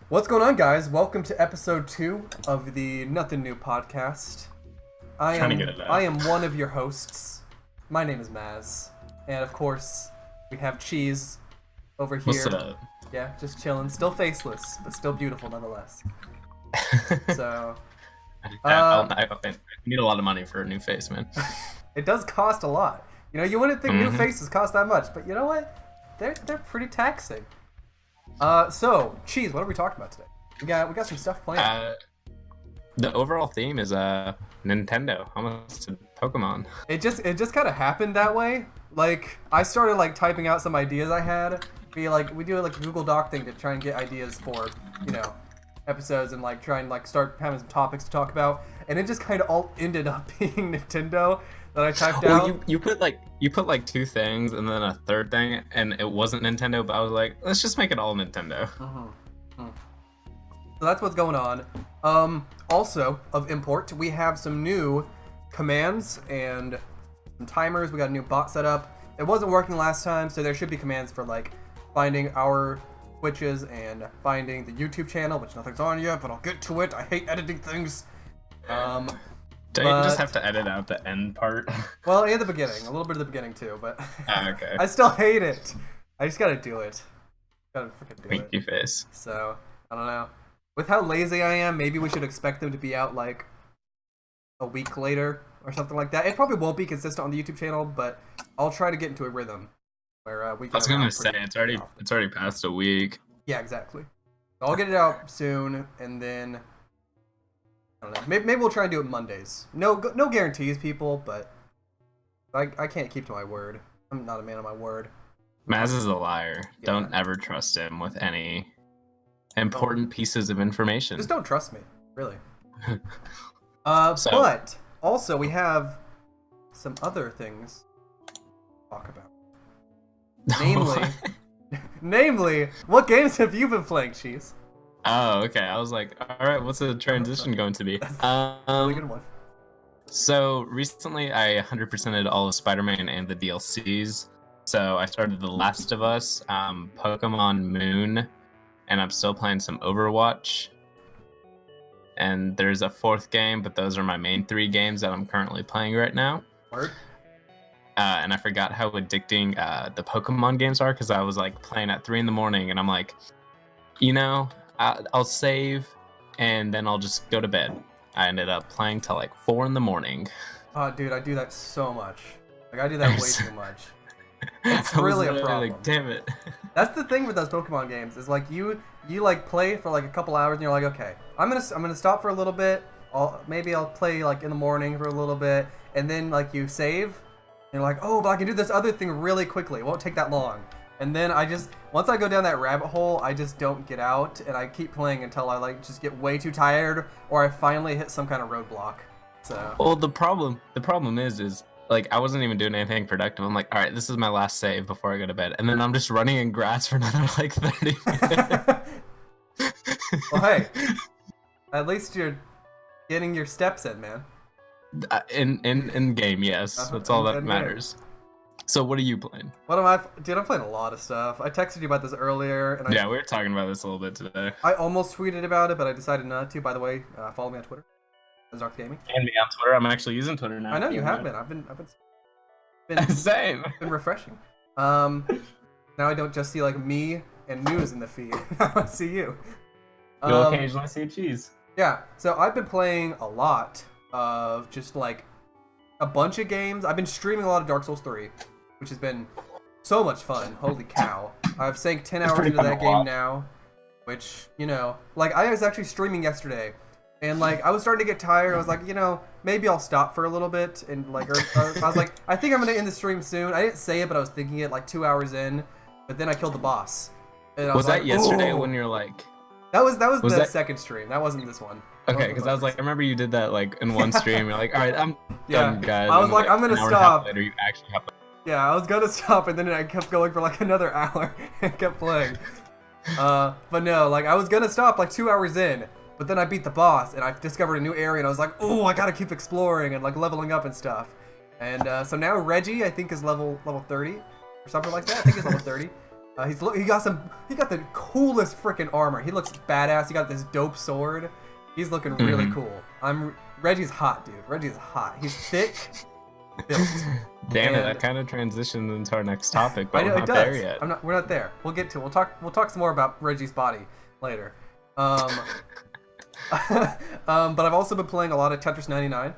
What's going on, guys? Welcome to episode 2 of the Nothing New podcast. I am one of your hosts. My name is Maz, and of course, we have Cheese over here. What's up? Yeah, just chilling. Still faceless, but still beautiful nonetheless. So, I need a lot of money for a new face, man. It does cost a lot. You know, you wouldn't think new faces cost that much, but you know what? They're pretty taxing. So, Cheese, what are we talking about today? We got some stuff planned. The overall theme is Nintendo, almost Pokemon. It just kind of happened that way. Like, I started like typing out some ideas I had. We do like a Google Doc thing to try and get ideas for, you know, episodes and like try and like start having some topics to talk about. And it just kind of all ended up being Nintendo that I typed out. Well, you put like two things and then a third thing, and it wasn't Nintendo. But I was like, let's just make it all Nintendo. So that's what's going on. Also, of import, we have some new commands and some timers. We got a new bot set up. It wasn't working last time, so there should be commands for like finding our Twitches and finding the YouTube channel, which nothing's on yet, but I'll get to it. I hate editing things. Don't you just have to edit out the end part? Well, and the beginning. A little bit of the beginning, too, but okay. I still hate it. I just gotta do it. Gotta freaking do Winky it. face. So, I don't know. With how lazy I am, maybe we should expect them to be out, like, a week later or something like that. It probably won't be consistent on the YouTube channel, but I'll try to get into a rhythm where we can... I was gonna say, it's already past a week. Yeah, exactly. So I'll get it out soon, and then... I don't know. Maybe we'll try and do it Mondays. No guarantees, people, but I can't keep to my word. I'm not a man of my word. Maz is a liar. Yeah. Don't ever trust him with any important pieces of information. Just don't trust me, really. So- But also we have some other things to talk about. Namely, what games have you been playing, Cheese? Oh, okay. I was like, all right, what's the transition going to be? Really good one. So recently, I 100%ed all of Spider-Man and the DLCs. So I started The Last of Us, Pokemon Moon, and I'm still playing some Overwatch. And there's a fourth game, but those are my main 3 games that I'm currently playing right now. Word? And I forgot how addicting the Pokemon games are, because I was like playing at 3 in the morning, and I'm like, you know, I'll save, and then I'll just go to bed. I ended up playing till like 4 in the morning. Oh, dude, I do that so much. Like, I do that way too much. It's really a problem. Like, damn it. That's the thing with those Pokemon games, is like you like play for like a couple hours and you're like, okay, I'm gonna stop for a little bit. Maybe I'll play like in the morning for a little bit, and then like you save, and you're like, oh, but I can do this other thing really quickly. It won't take that long. And then once I go down that rabbit hole, I just don't get out, and I keep playing until I like just get way too tired, or I finally hit some kind of roadblock. So. Well, the problem is like I wasn't even doing anything productive. I'm like, all right, this is my last save before I go to bed, and then I'm just running in grass for another like 30 minutes. Well, hey, at least you're getting your steps in, man. In game, yes, that's all that matters. So what are you playing? Dude, I'm playing a lot of stuff. I texted you about this earlier, and we were talking about this a little bit today. I almost tweeted about it, but I decided not to. By the way, follow me on Twitter. Zark Gaming. And me on Twitter. I'm actually using Twitter now. I know you have been. I've been same. Been refreshing. Now I don't just see like me and news in the feed. I see you. You'll occasionally see Cheese. Yeah. So I've been playing a lot of just like a bunch of games. I've been streaming a lot of Dark Souls 3, which has been so much fun. Holy cow. I've sank 10 hours into that game now, which, you know, like I was actually streaming yesterday, and like I was starting to get tired. I was like, you know, maybe I'll stop for a little bit, and like I was like, I think I'm gonna end the stream soon. I didn't say it, but I was thinking it like 2 hours in, but then I killed the boss. And I was that like, yesterday ooh. when you're like? That was the second stream. That wasn't this one. Okay, because I was like, I remember you did that like in one stream. You're like, all right, I'm done, guys. I was like, I'm gonna stop. Later, you actually have. Yeah, I was gonna stop, and then I kept going for like another hour and kept playing. But no, like I was gonna stop like 2 hours in, but then I beat the boss, and I discovered a new area, and I was like, oh, I gotta keep exploring and like leveling up and stuff. And so now Reggie, I think, is level 30 or something like that. I think he's level 30. He got the coolest freaking armor. He looks badass. He got this dope sword. He's looking really cool. Reggie's hot, dude. Reggie's hot. He's thick, built. Damn it! That kind of transitioned into our next topic, but I know, we're not there yet. We're not there. We'll get to. We'll talk some more about Reggie's body later. But I've also been playing a lot of Tetris 99.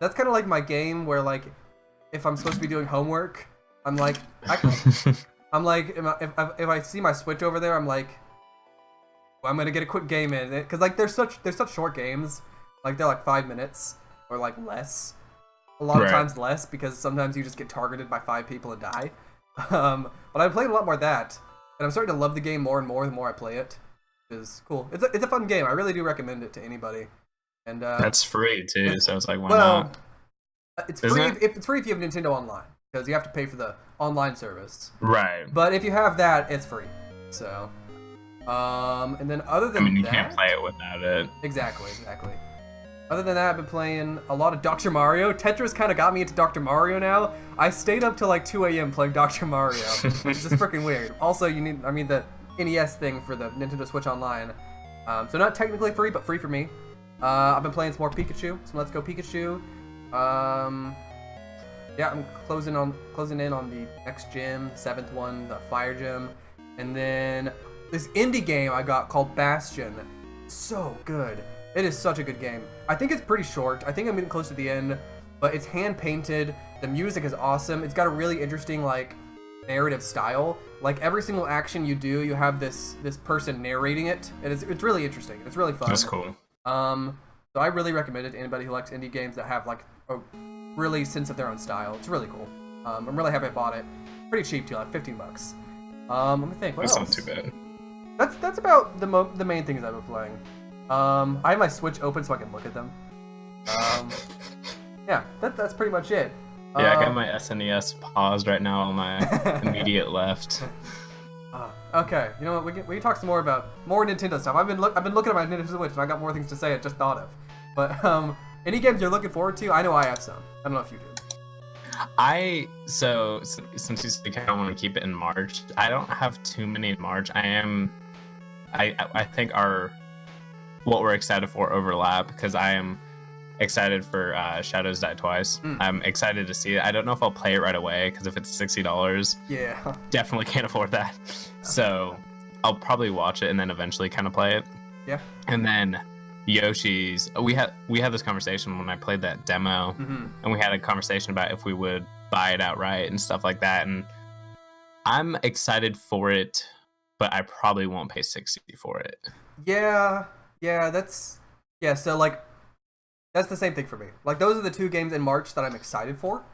That's kind of like my game where like, if I'm supposed to be doing homework, I'm like, if I see my Switch over there, I'm like, well, I'm gonna get a quick game in it, because like they're such short games, like they're like 5 minutes or like less, a lot of times less, because sometimes you just get targeted by 5 people and die. But I've played a lot more of that, and I'm starting to love the game more and more the more I play it. It's cool. It's a fun game. I really do recommend it to anybody. And that's free too, so it's like, why not? It's free. It's free if you have Nintendo Online, because you have to pay for the online service. Right. But if you have that, it's free. So, and then other than you that, can't play it without it. Exactly. Other than that, I've been playing a lot of Dr. Mario. Tetris kind of got me into Dr. Mario now. I stayed up till like 2 a.m. playing Dr. Mario, which is just freaking weird. Also, the NES thing for the Nintendo Switch Online. So not technically free, but free for me. I've been playing some more Pikachu, some Let's Go Pikachu. Yeah, I'm closing in on the next gym, 7th one, the Fire Gym. And then this indie game I got called Bastion. So good. It is such a good game. I think it's pretty short. I think I'm getting close to the end, but it's hand painted. The music is awesome. It's got a really interesting like narrative style. Like every single action you do, you have this person narrating it, and it's really interesting. It's really fun. That's cool. So I really recommend it to anybody who likes indie games that have like a really sense of their own style. It's really cool. I'm really happy I bought it. Pretty cheap too, like $15. Let me think. What else? That's not too bad. That's about the main things I've been playing. I have my Switch open so I can look at them. Yeah, that's pretty much it. Yeah, I got my SNES paused right now on my immediate left. Okay, you know what? We can talk some more about more Nintendo stuff. I've been looking at my Nintendo Switch and I got more things to say I just thought of. But any games you're looking forward to? I know I have some. I don't know if you do. So since you said I don't want to keep it in March, I don't have too many in March. I think what we're excited for overlap, because I am excited for Shadows Die Twice. I'm excited to see it. I don't know if I'll play it right away, because if it's $60, yeah, definitely can't afford that. So I'll probably watch it and then eventually kind of play it. Yeah. And then Yoshi's. We had this conversation when I played that demo, and we had a conversation about if we would buy it outright and stuff like that. And I'm excited for it, but I probably won't pay $60 for it. Yeah. So like, that's the same thing for me. Like those are the 2 games in March that I'm excited for.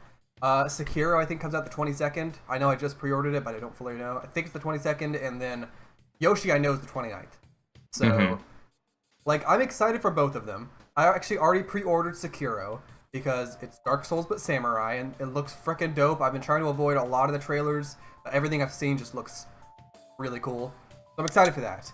Sekiro I think comes out the 22nd. I know I just pre-ordered it, but I don't fully know. I think it's the 22nd, and then Yoshi I know is the 29th. So, like, I'm excited for both of them. I actually already pre-ordered Sekiro because it's Dark Souls but samurai, and it looks freaking dope. I've been trying to avoid a lot of the trailers, but everything I've seen just looks really cool. So I'm excited for that.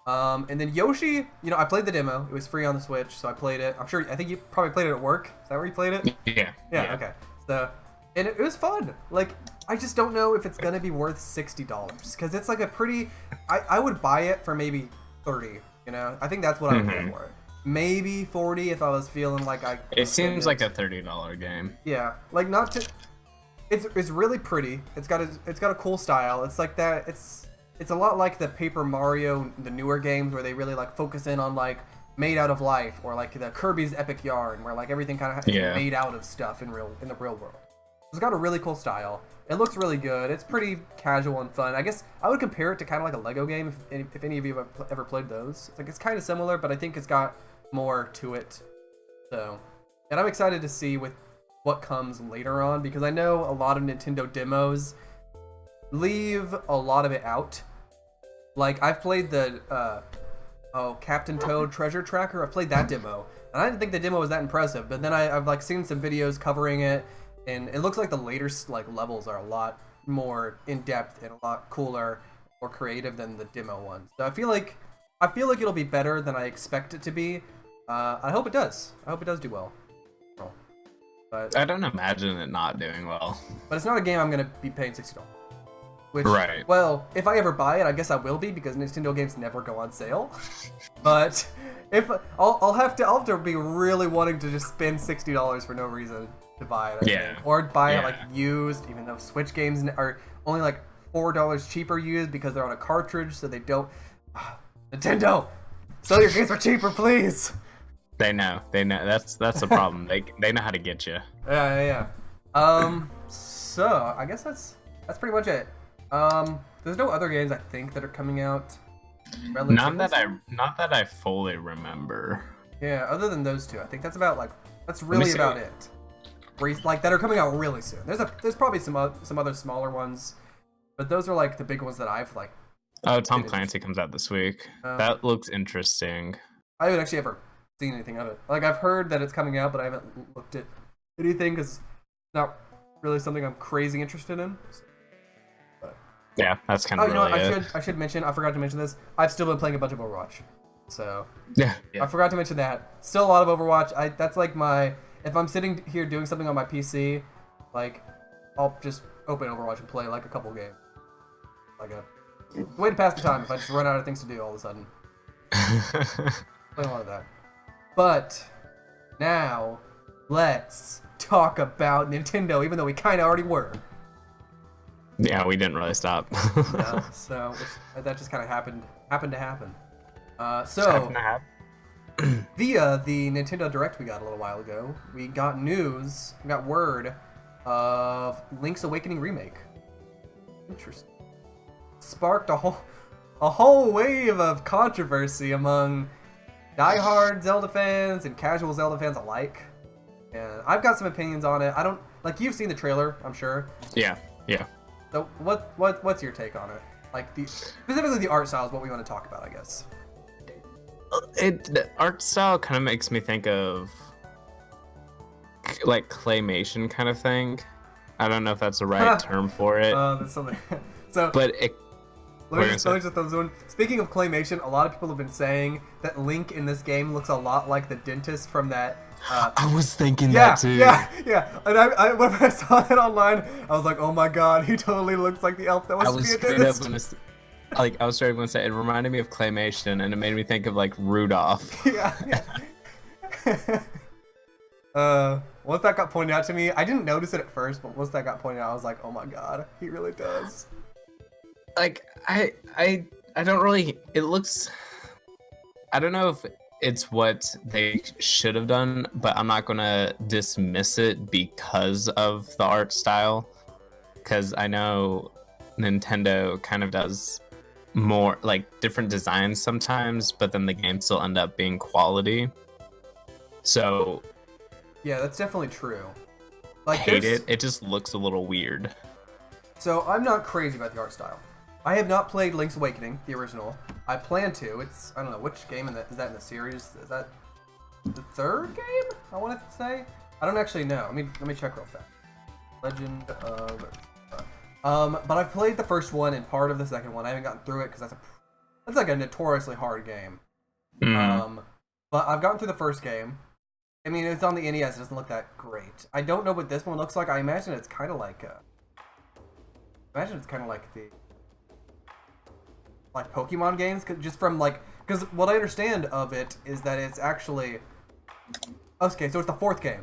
And then Yoshi, I played the demo. It was free on the Switch, so I played it. I think you probably played it at work. Is that where you played it? Yeah. Okay. So, and it was fun. Like, I just don't know if it's gonna be worth $60, because it's like a pretty. I would buy it for maybe $30. I think that's what I would pay for it. Maybe $40 if I was feeling like I. It seems like a $30 game. Yeah, like not to. It's really pretty. It's got a cool style. It's like that. It's a lot like the Paper Mario, the newer games, where they really like focus in on like made out of life, or like the Kirby's Epic Yarn, where like everything kind of is made out of stuff in the real world. It's got a really cool style. It looks really good. It's pretty casual and fun. I guess I would compare it to kind of like a Lego game, if any of you have ever played those. It's kind of similar, but I think it's got more to it. So, and I'm excited to see with what comes later on, because I know a lot of Nintendo demos leave a lot of it out. Like, I've played the Captain Toad Treasure Tracker. I've played that demo, and I didn't think the demo was that impressive, but then I've like seen some videos covering it, and it looks like the later like levels are a lot more in depth and a lot cooler, more creative than the demo ones. So I feel like it'll be better than I expect it to be. I hope it does. I hope it does do well. But I don't imagine it not doing well. But it's not a game I'm gonna be paying $60. Which, Right. well, if I ever buy it, I guess I will be because Nintendo games never go on sale. But if I'll have to be really wanting to just spend $60 for no reason to buy it. I think. Or buy it like used, even though Switch games are only like $4 cheaper used because they're on a cartridge, so they don't. Nintendo, sell your games for cheaper, please. They know. That's the problem. They know how to get you. Yeah. So I guess that's pretty much it. There's no other games I think that are coming out. Not that I fully remember. Yeah, other than those two, I think that's really about it. Like that are coming out really soon. There's probably some other smaller ones, but those are like the big ones that I've like. Oh, Tom Clancy comes out this week. That looks interesting. I haven't actually ever seen anything of it. Like I've heard that it's coming out, but I haven't looked at anything because it's not really something I'm crazy interested in. Yeah, that's kind of really it. I should mention, I forgot to mention this. I've still been playing a bunch of Overwatch. So yeah. I forgot to mention that. Still a lot of Overwatch. That's like if I'm sitting here doing something on my PC, like I'll just open Overwatch and play like a couple games. Like a way to pass the time if I just run out of things to do all of a sudden. Play a lot of that. But now let's talk about Nintendo, even though we kind of already were. Yeah, we didn't really stop. No, so that just kind of happened to happen. Via the Nintendo Direct we got a little while ago, we got word of Link's Awakening remake. Interesting. Sparked a whole wave of controversy among diehard Zelda fans and casual Zelda fans alike. And I've got some opinions on it. I don't like you've seen the trailer, I'm sure. Yeah. So what's your take on it? Like specifically the art style is what we want to talk about, I guess. The art style kind of makes me think of like claymation kind of thing. I don't know if that's the right term for it. That's something. So, but let me just throw this one. Speaking of claymation, a lot of people have been saying that Link in this game looks a lot like the dentist from that. I was thinking that too. Yeah. And when I saw that online, I was like, oh my god, he totally looks like the elf that wants to be a dentist. I was straight up going to say, it reminded me of claymation, and it made me think of like Rudolph. Yeah. Once that got pointed out to me, I didn't notice it at first, but once that got pointed out, I was like, oh my god, he really does. Like, I don't really, it looks, I don't know if it's what they should have done, but I'm not going to dismiss it because of the art style, because I know Nintendo kind of does more, like, different designs sometimes, but then the games still end up being quality. So yeah, that's definitely true. Like, hate it. It just looks a little weird. So I'm not crazy about the art style. I have not played Link's Awakening, the original. I plan to. It's, I don't know, which game is that in the series? Is that the third game? I want to say. I don't actually know. Let me check real fast. Legend of. But I've played the first one and part of the second one. I haven't gotten through it because that's like a notoriously hard game. But I've gotten through the first game. I mean, it's on the NES. It doesn't look that great. I don't know what this one looks like. I imagine it's kind of like the like Pokemon games, just from like, because what I understand of it is that it's actually okay. So it's the fourth game.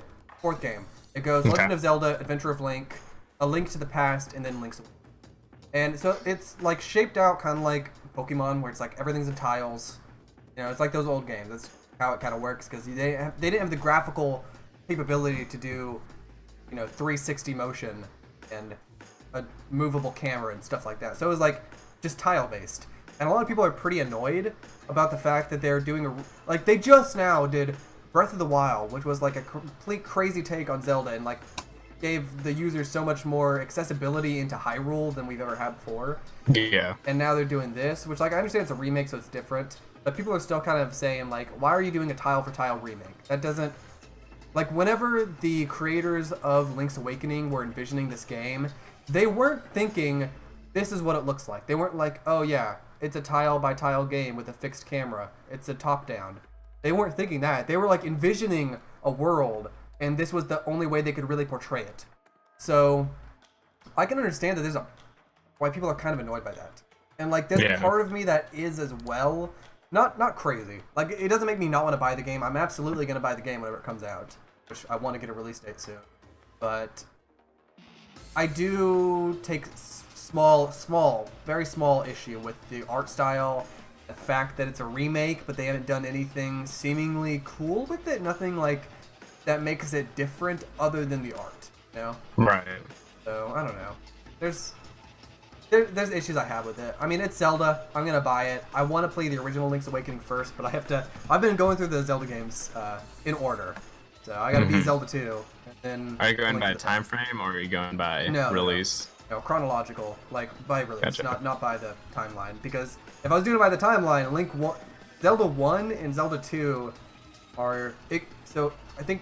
It goes Legend of Zelda, Adventure of Link, A Link to the Past, and then Link's Awakening. And so it's like shaped out kind of like Pokemon, where it's like everything's in tiles. You know, it's like those old games. That's how it kind of works, because they didn't have the graphical capability to do, 360 motion and a movable camera and stuff like that. So it was like just tile based. And a lot of people are pretty annoyed about the fact that they're doing they just now did Breath of the Wild, which was like a complete crazy take on Zelda and like gave the users so much more accessibility into Hyrule than we've ever had before. Yeah. And now they're doing this, which like I understand it's a remake, so it's different. But people are still kind of saying like, why are you doing a tile for tile remake? That doesn't, like, whenever the creators of Link's Awakening were envisioning this game, they weren't thinking this is what it looks like. They weren't like, oh yeah, it's a tile by tile game with a fixed camera. It's a top down. They weren't thinking that. They were like envisioning a world, and this was the only way they could really portray it. So I can understand that there's a why people are kind of annoyed by that. And like there's part of me that is as well. Not crazy. Like it doesn't make me not want to buy the game. I'm absolutely gonna buy the game whenever it comes out, which I want to get a release date soon. But I do take very small issue with the art style, the fact that it's a remake, but they haven't done anything seemingly cool with it. Nothing like that makes it different other than the art. You know? Right. So I don't know. There's issues I have with it. I mean, it's Zelda. I'm gonna buy it. I want to play the original Link's Awakening first, but I've been going through the Zelda games in order. So I gotta beat Zelda 2, and then. Are you going by time frame, or are you going by release? No, chronological, like by release, Gotcha. not by the timeline. Because if I was doing it by the timeline, Zelda 1 and Zelda 2 are so I think.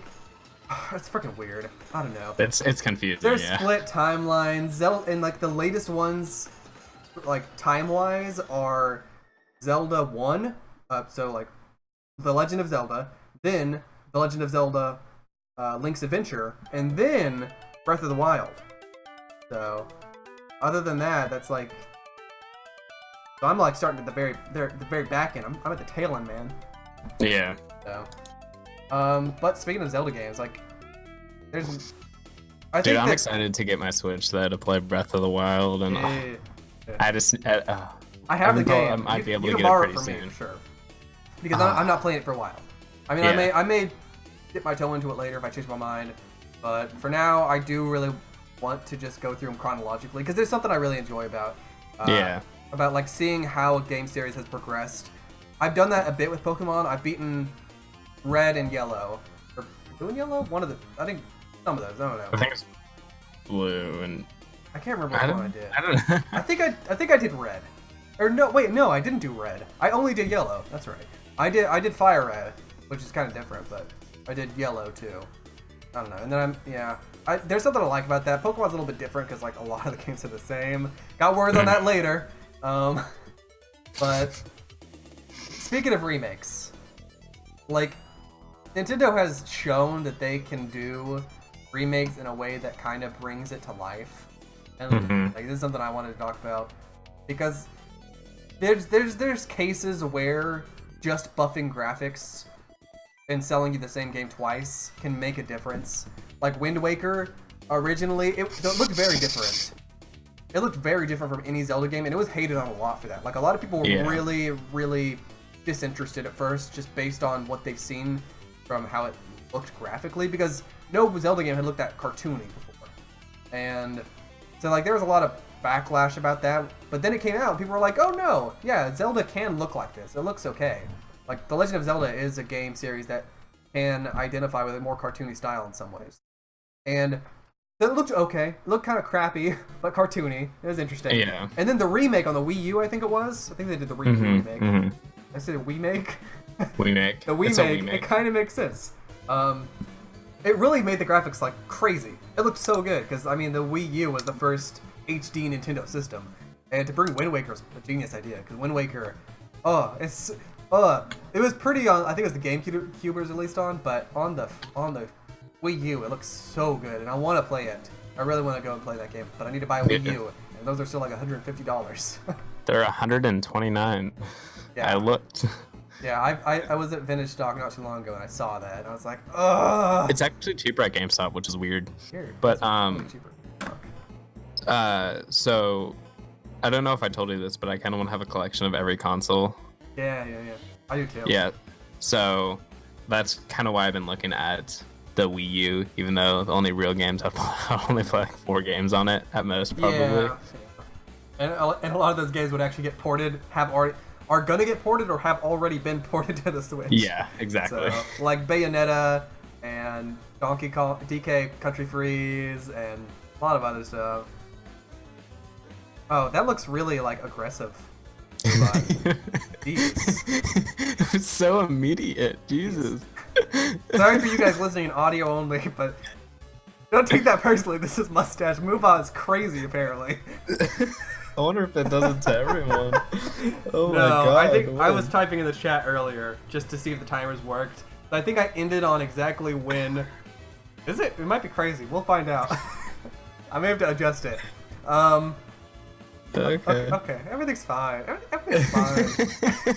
It's freaking weird. I don't know. It's confusing. They're split timelines. Zelda and like the latest ones, like time-wise, are Zelda 1. So like, The Legend of Zelda, then The Legend of Zelda, Link's Adventure, and then Breath of the Wild. So, other than that, that's like. So I'm like starting at the very back end. I'm at the tail end, man. Yeah. So. But speaking of Zelda games, like, I'm excited to get my Switch though to play Breath of the Wild, and I just I have the game. I might be able to you get can it borrow pretty it from me soon. for sure. Because I'm not playing it for a while. I mean, I may dip my toe into it later if I change my mind, but for now, I do really want to just go through them chronologically because there's something I really enjoy about. About like seeing how a game series has progressed. I've done that a bit with Pokemon. I've beaten Red and Yellow. Or Blue and Yellow? I think some of those. I don't know. I think it's Blue and. I can't remember which one I did. I don't know. I think I did Red. Or no, wait, no, I didn't do Red. I only did Yellow. That's right. I did Fire Red, which is kind of different, but I did Yellow too. I don't know. And then there's something I like about that. Pokemon's a little bit different because like a lot of the games are the same. Got words on that later. But speaking of remakes, like Nintendo has shown that they can do remakes in a way that kind of brings it to life, and like this is something I wanted to talk about because there's cases where just buffing graphics and selling you the same game twice can make a difference. Like Wind Waker, originally it looked very different. It looked very different from any Zelda game, and it was hated on a lot for that. Like a lot of people were really, really disinterested at first, just based on what they've seen from how it looked graphically, because no Zelda game had looked that cartoony before. And so like there was a lot of backlash about that, but then it came out and people were like, oh no, yeah, Zelda can look like this. It looks okay. Like The Legend of Zelda is a game series that can identify with a more cartoony style in some ways. And it looked okay. It looked kind of crappy, but cartoony. It was interesting. Yeah. And then the remake on the Wii U, I think it was. I think they did the Wii U remake. I said remake. Remake. The remake. It kind of makes sense. It really made the graphics like crazy. It looked so good because I mean the Wii U was the first HD Nintendo system, and to bring Wind Waker was a genius idea because Wind Waker, it was pretty on. I think it was the GameCube it was released on, but on the Wii U, it looks so good, and I want to play it. I really want to go and play that game, but I need to buy a Wii U, and those are still like $150. They're $129. Yeah. I looked. Yeah, I was at Vintage Stock not too long ago, and I saw that, and I was like, ugh. It's actually cheaper at GameStop, which is weird. Weird. But Cheaper. so I don't know if I told you this, but I kind of want to have a collection of every console. Yeah. I do too. Yeah. So that's kind of why I've been looking at the Wii U, even though the only real games I'll only play like 4 games on it at most, probably. Yeah. And a lot of those games would actually get ported, are gonna get ported, or have already been ported to the Switch. Yeah, exactly. So, like Bayonetta and Donkey Kong, DK Country Freeze, and a lot of other stuff. Oh, that looks really like aggressive. Jeez. It's so immediate. Jesus. Sorry for you guys listening in audio only, but don't take that personally. This is Mustache. Move on is crazy, apparently. I wonder if it does it to everyone. Oh no, my god. I think I was typing in the chat earlier just to see if the timers worked. I think I ended on exactly when. Is it? It might be crazy. We'll find out. I may have to adjust it. Okay. Okay, everything's fine. Everything's fine.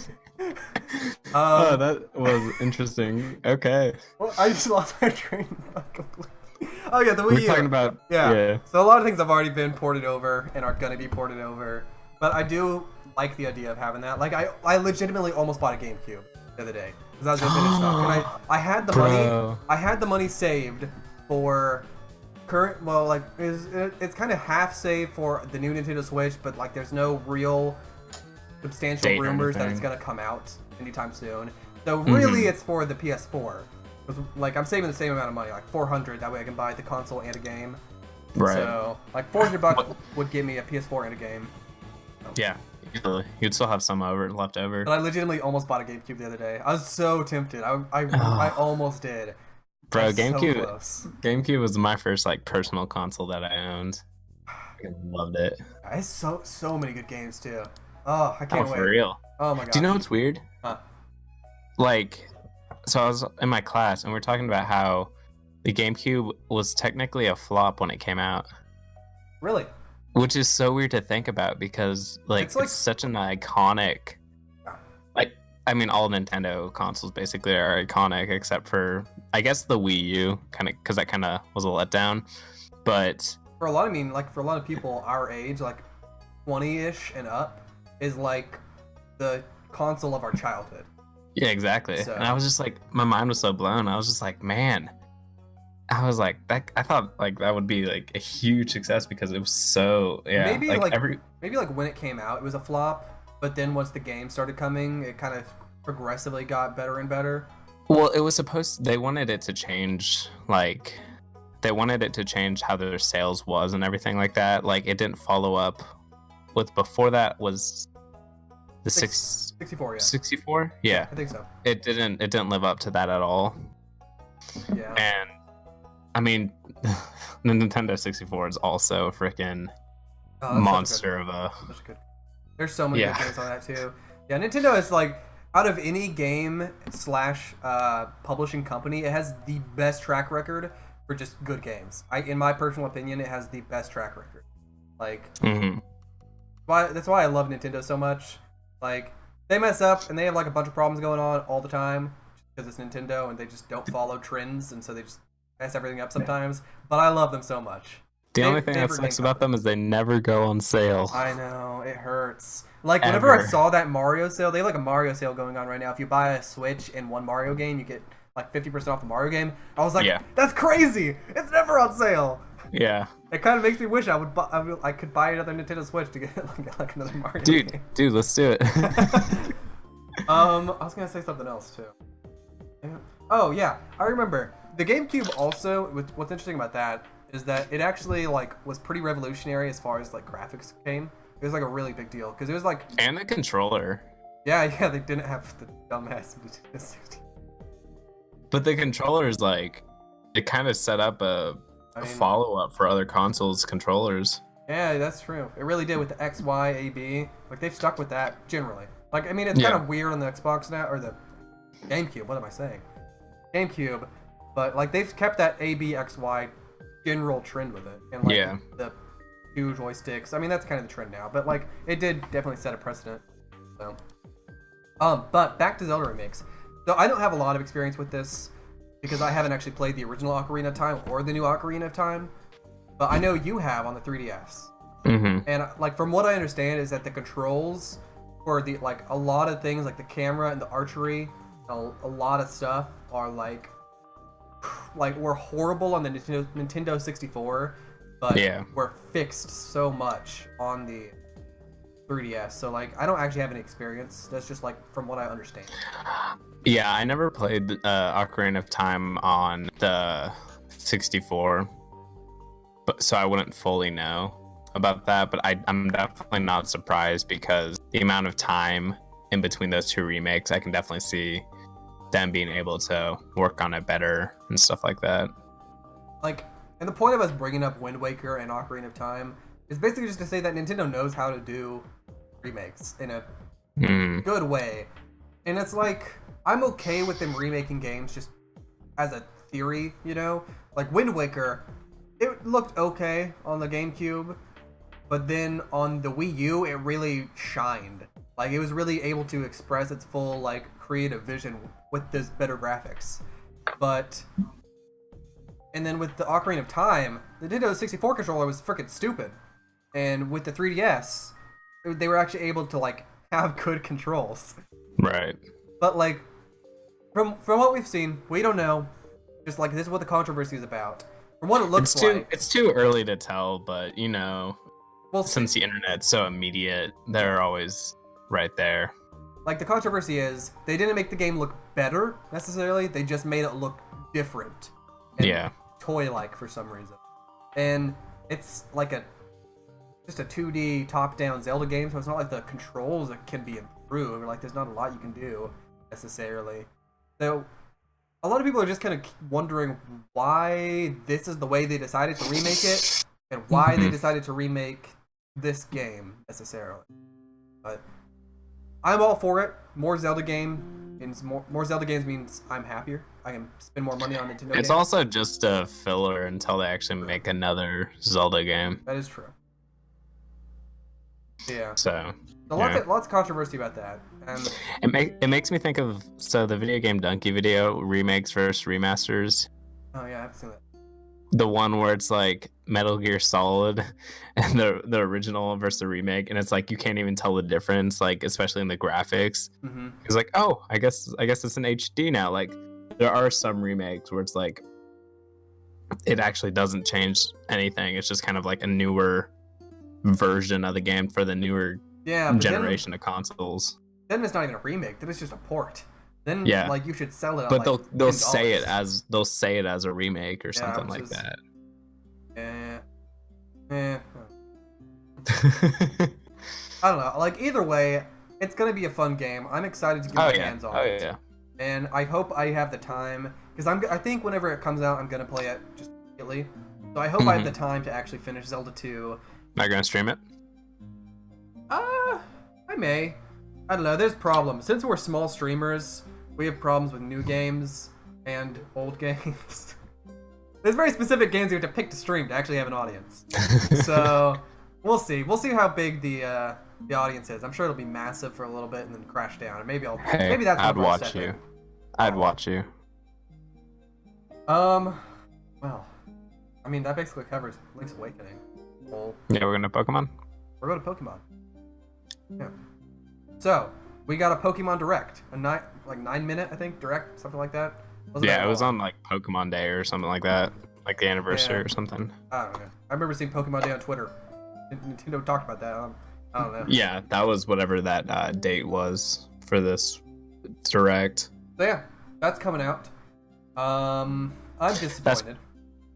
Oh, that was interesting. Okay. Well, I just lost my train of thought completely. Oh yeah, the Wii We're U. talking about Yeah. So a lot of things have already been ported over and are gonna be ported over, but I do like the idea of having that. Like I legitimately almost bought a GameCube the other day because I was gonna finish stock, and I had the money. I had the money saved for current. Well, like it's kind of half saved for the new Nintendo Switch, but like there's no real substantial Date or rumors that anything. it's gonna come out anytime soon. So really, it's for the PS4. 'Cause, like I'm saving the same amount of money, like 400. That way I can buy the console and a game. Right. So like $400 would give me a PS4 and a game. Yeah. You'd still have some left over. But I legitimately almost bought a GameCube the other day. I was so tempted. I almost did. Bro, I was so GameCube. close. GameCube was my first like personal console that I owned. I loved it. It's so many good games too. Oh, I can't wait. For real. Oh my god. Do you know what's weird? Huh. Like, so I was in my class and we are talking about how the GameCube was technically a flop when it came out. Really? Which is so weird to think about because it's such an iconic. Like, I mean, all Nintendo consoles basically are iconic except for, I guess, the Wii U, kind of, because that kind of was a letdown. But for a lot of people our age, like 20-ish and up, is like the console of our childhood. Yeah, exactly. So. And I was just like, my mind was so blown. I was just like, man. I was like, I thought like that would be like a huge success because it was so maybe like when it came out it was a flop, but then once the game started coming it kind of progressively got better and better. Well, it was they wanted it to change, like they wanted it to change how their sales was and everything like that. Like it didn't follow up with before that was the 64, yeah. 64? Yeah. I think so. It didn't live up to that at all. Yeah. And I mean, the Nintendo 64 is also a freaking monster of a. There's so many good games on that too. Yeah, Nintendo is like, out of any game / publishing company, it has the best track record for just good games. In my personal opinion, it has the best track record. Like, that's why I love Nintendo so much. Like, they mess up and they have like a bunch of problems going on all the time because it's Nintendo and they just don't follow trends, and so they just mess everything up sometimes, but I love them so much. The only thing that sucks about them is they never go on sale. I know, it hurts. Like, whenever I saw that Mario sale, they have like a Mario sale going on right now. If you buy a Switch and one Mario game, you get like 50% off the Mario game. I was like, that's crazy! It's never on sale! Yeah. It kind of makes me wish I could buy another Nintendo Switch to get like another Mario game. Dude, let's do it. I was gonna say something else too. Oh yeah, I remember. The GameCube also, what's interesting about that is that it actually like was pretty revolutionary as far as like graphics came. It was like a really big deal because it was like, and the controller. Yeah, they didn't have the dumbass Nintendo 60. But the controller is like, it kind of set up a follow up for other consoles' controllers. Yeah, that's true. It really did with the X, Y, A, B. Like they've stuck with that generally. Like I mean, it's kind of weird on the Xbox now or the GameCube. What am I saying? GameCube. But like they've kept that A, B, X, Y general trend with it, and like the two joysticks. I mean that's kind of the trend now, but like it did definitely set a precedent. So, but back to Zelda remakes. So I don't have a lot of experience with this because I haven't actually played the original Ocarina of Time or the new Ocarina of Time, but I know you have on the 3DS. And like from what I understand is that the controls for the like a lot of things like the camera and the archery, a lot of stuff are like were horrible on the Nintendo 64, but were fixed so much on the 3DS. So like I don't actually have any experience. That's just like from what I understand. Yeah, I never played Ocarina of Time on the 64, but so I wouldn't fully know about that. But I'm definitely not surprised because the amount of time in between those two remakes, I can definitely see them being able to work on it better and stuff like that. Like, and the point of us bringing up Wind Waker and Ocarina of Time is basically just to say that Nintendo knows how to do remakes in a good way. And it's like, I'm okay with them remaking games just as a theory, you know? Like Wind Waker, it looked okay on the GameCube, but then on the Wii U, it really shined. Like, it was really able to express its full, like, creative vision with this better graphics. But, and then with the Ocarina of Time, the Nintendo 64 controller was freaking stupid. And with the 3DS, they were actually able to, like, have good controls. Right. But, like, from what we've seen, we don't know. Just, like, this is what the controversy is about. From what it looks like. It's too early to tell, but, you know, Well, since the internet's so immediate, they're always right there. like, the controversy is, they didn't make the game look better, necessarily. They just made it look different. And Yeah. toy-like for some reason. And it's, like, just a 2D top-down Zelda game, so it's not like the controls that can be improved, or like there's not a lot you can do necessarily. So a lot of people are just kind of wondering why this is the way they decided to remake it, and why they decided to remake this game necessarily. But I'm all for it. More Zelda game means more Zelda games means I'm happier. I can spend more money on Nintendo games. It's also just a filler until they actually make another Zelda game. That is true. Yeah. So Lots of controversy about that. And it makes me think of the video game Donkey video remakes versus remasters. oh yeah, I haven't seen that. The one where it's like Metal Gear Solid and the original versus the remake, and it's like you can't even tell the difference, like especially in the graphics. Mm-hmm. It's like, oh, I guess it's in HD now. Like there are some remakes where it's like it actually doesn't change anything. It's just kind of like a newer version of the game for the newer generation of consoles. Then it's not even a remake. Then it's just a port. Then like you should sell it. But like, they'll $10. say it as a remake or something like that. I don't know. Like either way, it's gonna be a fun game. I'm excited to get my hands on it. Yeah. And I hope I have the time because I think whenever it comes out, I'm gonna play it just immediately. So I hope I have the time to actually finish Zelda 2. Are you gonna stream it? I may. I don't know. There's problems. Since we're small streamers, we have problems with new games and old games. There's very specific games you have to pick to stream to actually have an audience. So we'll see. We'll see how big the audience is. I'm sure it'll be massive for a little bit and then crash down. Or maybe maybe that's I'd watch you. I'd watch you. Well, I mean that basically covers Link's Awakening. Well, yeah, we're going to Pokemon. We're going to Pokemon. Yeah. So we got a Pokemon Direct, a 9-minute I think Direct, something like that. It was on like Pokemon Day or something like that, like the anniversary or something. I don't know. I remember seeing Pokemon Day on Twitter. Nintendo talked about that. I don't know. Yeah, that was whatever that date was for this Direct. So yeah, that's coming out. I'm disappointed.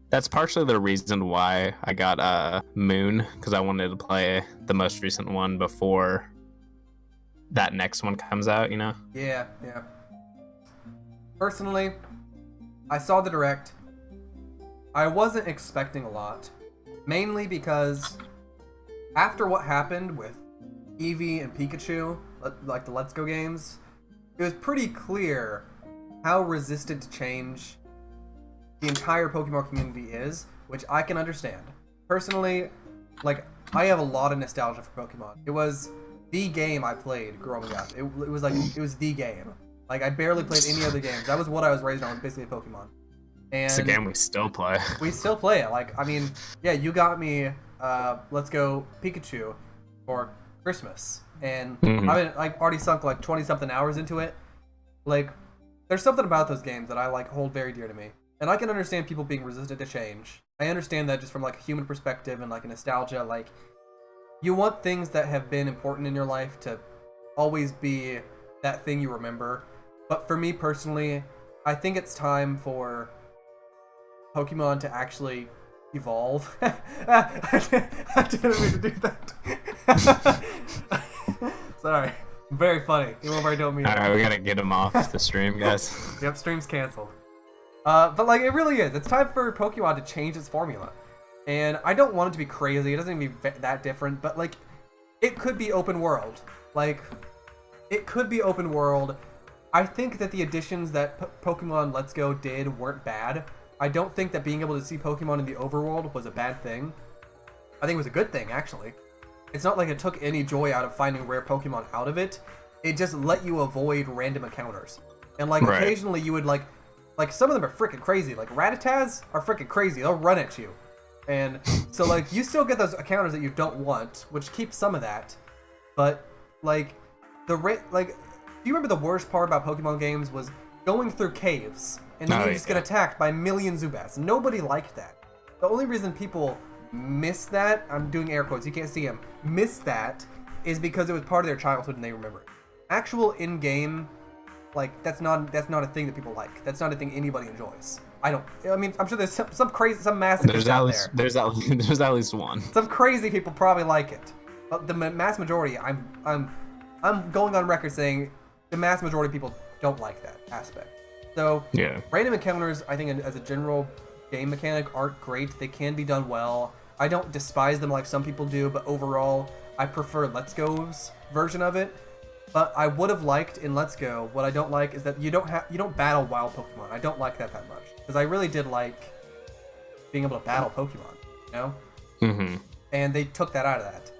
That's partially the reason why I got Moon, because I wanted to play the most recent one before that next one comes out, you know? Yeah. Personally, I saw the Direct. I wasn't expecting a lot, mainly because after what happened with Eevee and Pikachu, like the Let's Go games, it was pretty clear how resistant to change the entire Pokemon community is, which I can understand. Personally, like, I have a lot of nostalgia for Pokemon. It was the game I played growing up. It was the game. Like, I barely played any other games. That was what I was raised on, was basically Pokemon. And it's a game we still play. We still play it. Like, I mean, yeah, you got me Let's Go Pikachu for Christmas. And I've already sunk like 20-something hours into it. Like, there's something about those games that I like hold very dear to me. And I can understand people being resistant to change. I understand that just from like a human perspective and like a nostalgia. Like, you want things that have been important in your life to always be that thing you remember. But for me personally, I think it's time for Pokemon to actually evolve. I didn't mean to do that. Sorry. Very funny. Even if I don't mean it. Alright, we gotta get him off the stream, guys. Yep, stream's canceled. But like, it really is. It's time for Pokemon to change its formula. And I don't want it to be crazy. It doesn't need to be that different. But like, it could be open world. Like, it could be open world. I think that the additions that Pokemon Let's Go did weren't bad. I don't think that being able to see Pokemon in the overworld was a bad thing. I think it was a good thing, actually. it's not like it took any joy out of finding rare Pokemon out of it. It just let you avoid random encounters. And like Right. occasionally you would like some of them are freaking crazy. Like Rattatas are freaking crazy. They'll run at you. And so like you still get those encounters that you don't want, which keeps some of that. But like do you remember the worst part about Pokemon games was going through caves and then you just get attacked by a million Zubats. Nobody liked that. The only reason people miss that, I'm doing air quotes, you can't see them, miss that is because it was part of their childhood and they remember it. Actual in-game, like that's not a thing that people like. That's not a thing anybody enjoys. I mean, I'm sure there's some masochists out there. There's at least one. Some crazy people probably like it. But the mass majority, I'm going on record saying the mass majority of people don't like that aspect. So Yeah. random encounters, I think, as a general game mechanic, aren't great. They can be done well. I don't despise them like some people do, but overall, I prefer Let's Go's version of it. But I would have liked in Let's Go, what I don't like is that you don't battle wild Pokemon. I don't like that much because I really did like being able to battle Pokemon, you know? Mm-hmm. And they took that out of that.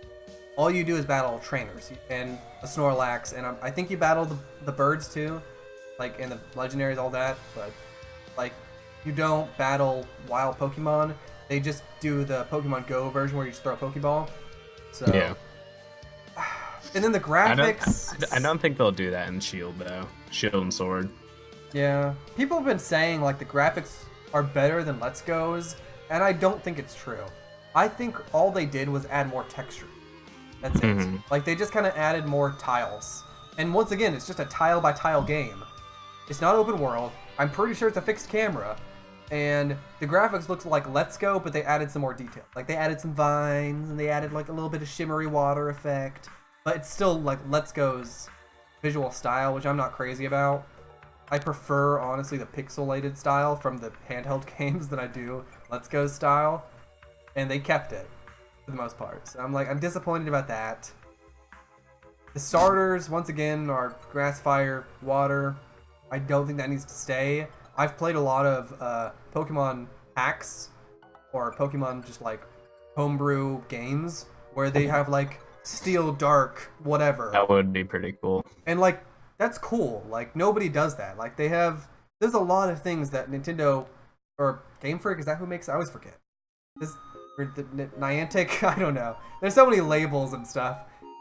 All you do is battle trainers and a Snorlax, and I think you battle the birds too, like and the legendaries, all that. But like, you don't battle wild Pokemon. They just do the Pokemon Go version where you just throw a Pokeball. So Yeah. And then the graphics. I don't think they'll do that in Shield though. Shield and Sword. Yeah, people have been saying like the graphics are better than Let's Go's, and I don't think it's true. I think all they did was add more texture. That's it. Like they just kind of added more tiles. And once again, it's just a tile by tile game. It's not open world. I'm pretty sure it's a fixed camera. And the graphics looks like Let's Go, but they added some more detail. Like they added some vines and they added like a little bit of shimmery water effect. But it's still like Let's Go's visual style, which I'm not crazy about. I prefer, honestly, the pixelated style from the handheld games than I do Let's Go's style. And they kept it for the most part. So I'm disappointed about that. The starters, once again, are grass, fire, water. I don't think that needs to stay. I've played a lot of Pokemon hacks or Pokemon just like homebrew games where they have like steel, dark, whatever. That would be pretty cool. And like that's cool. Like nobody does that. Like there's a lot of things that Nintendo or Game Freak, is that who makes? I always forget. Niantic, I don't know. There's so many labels and stuff.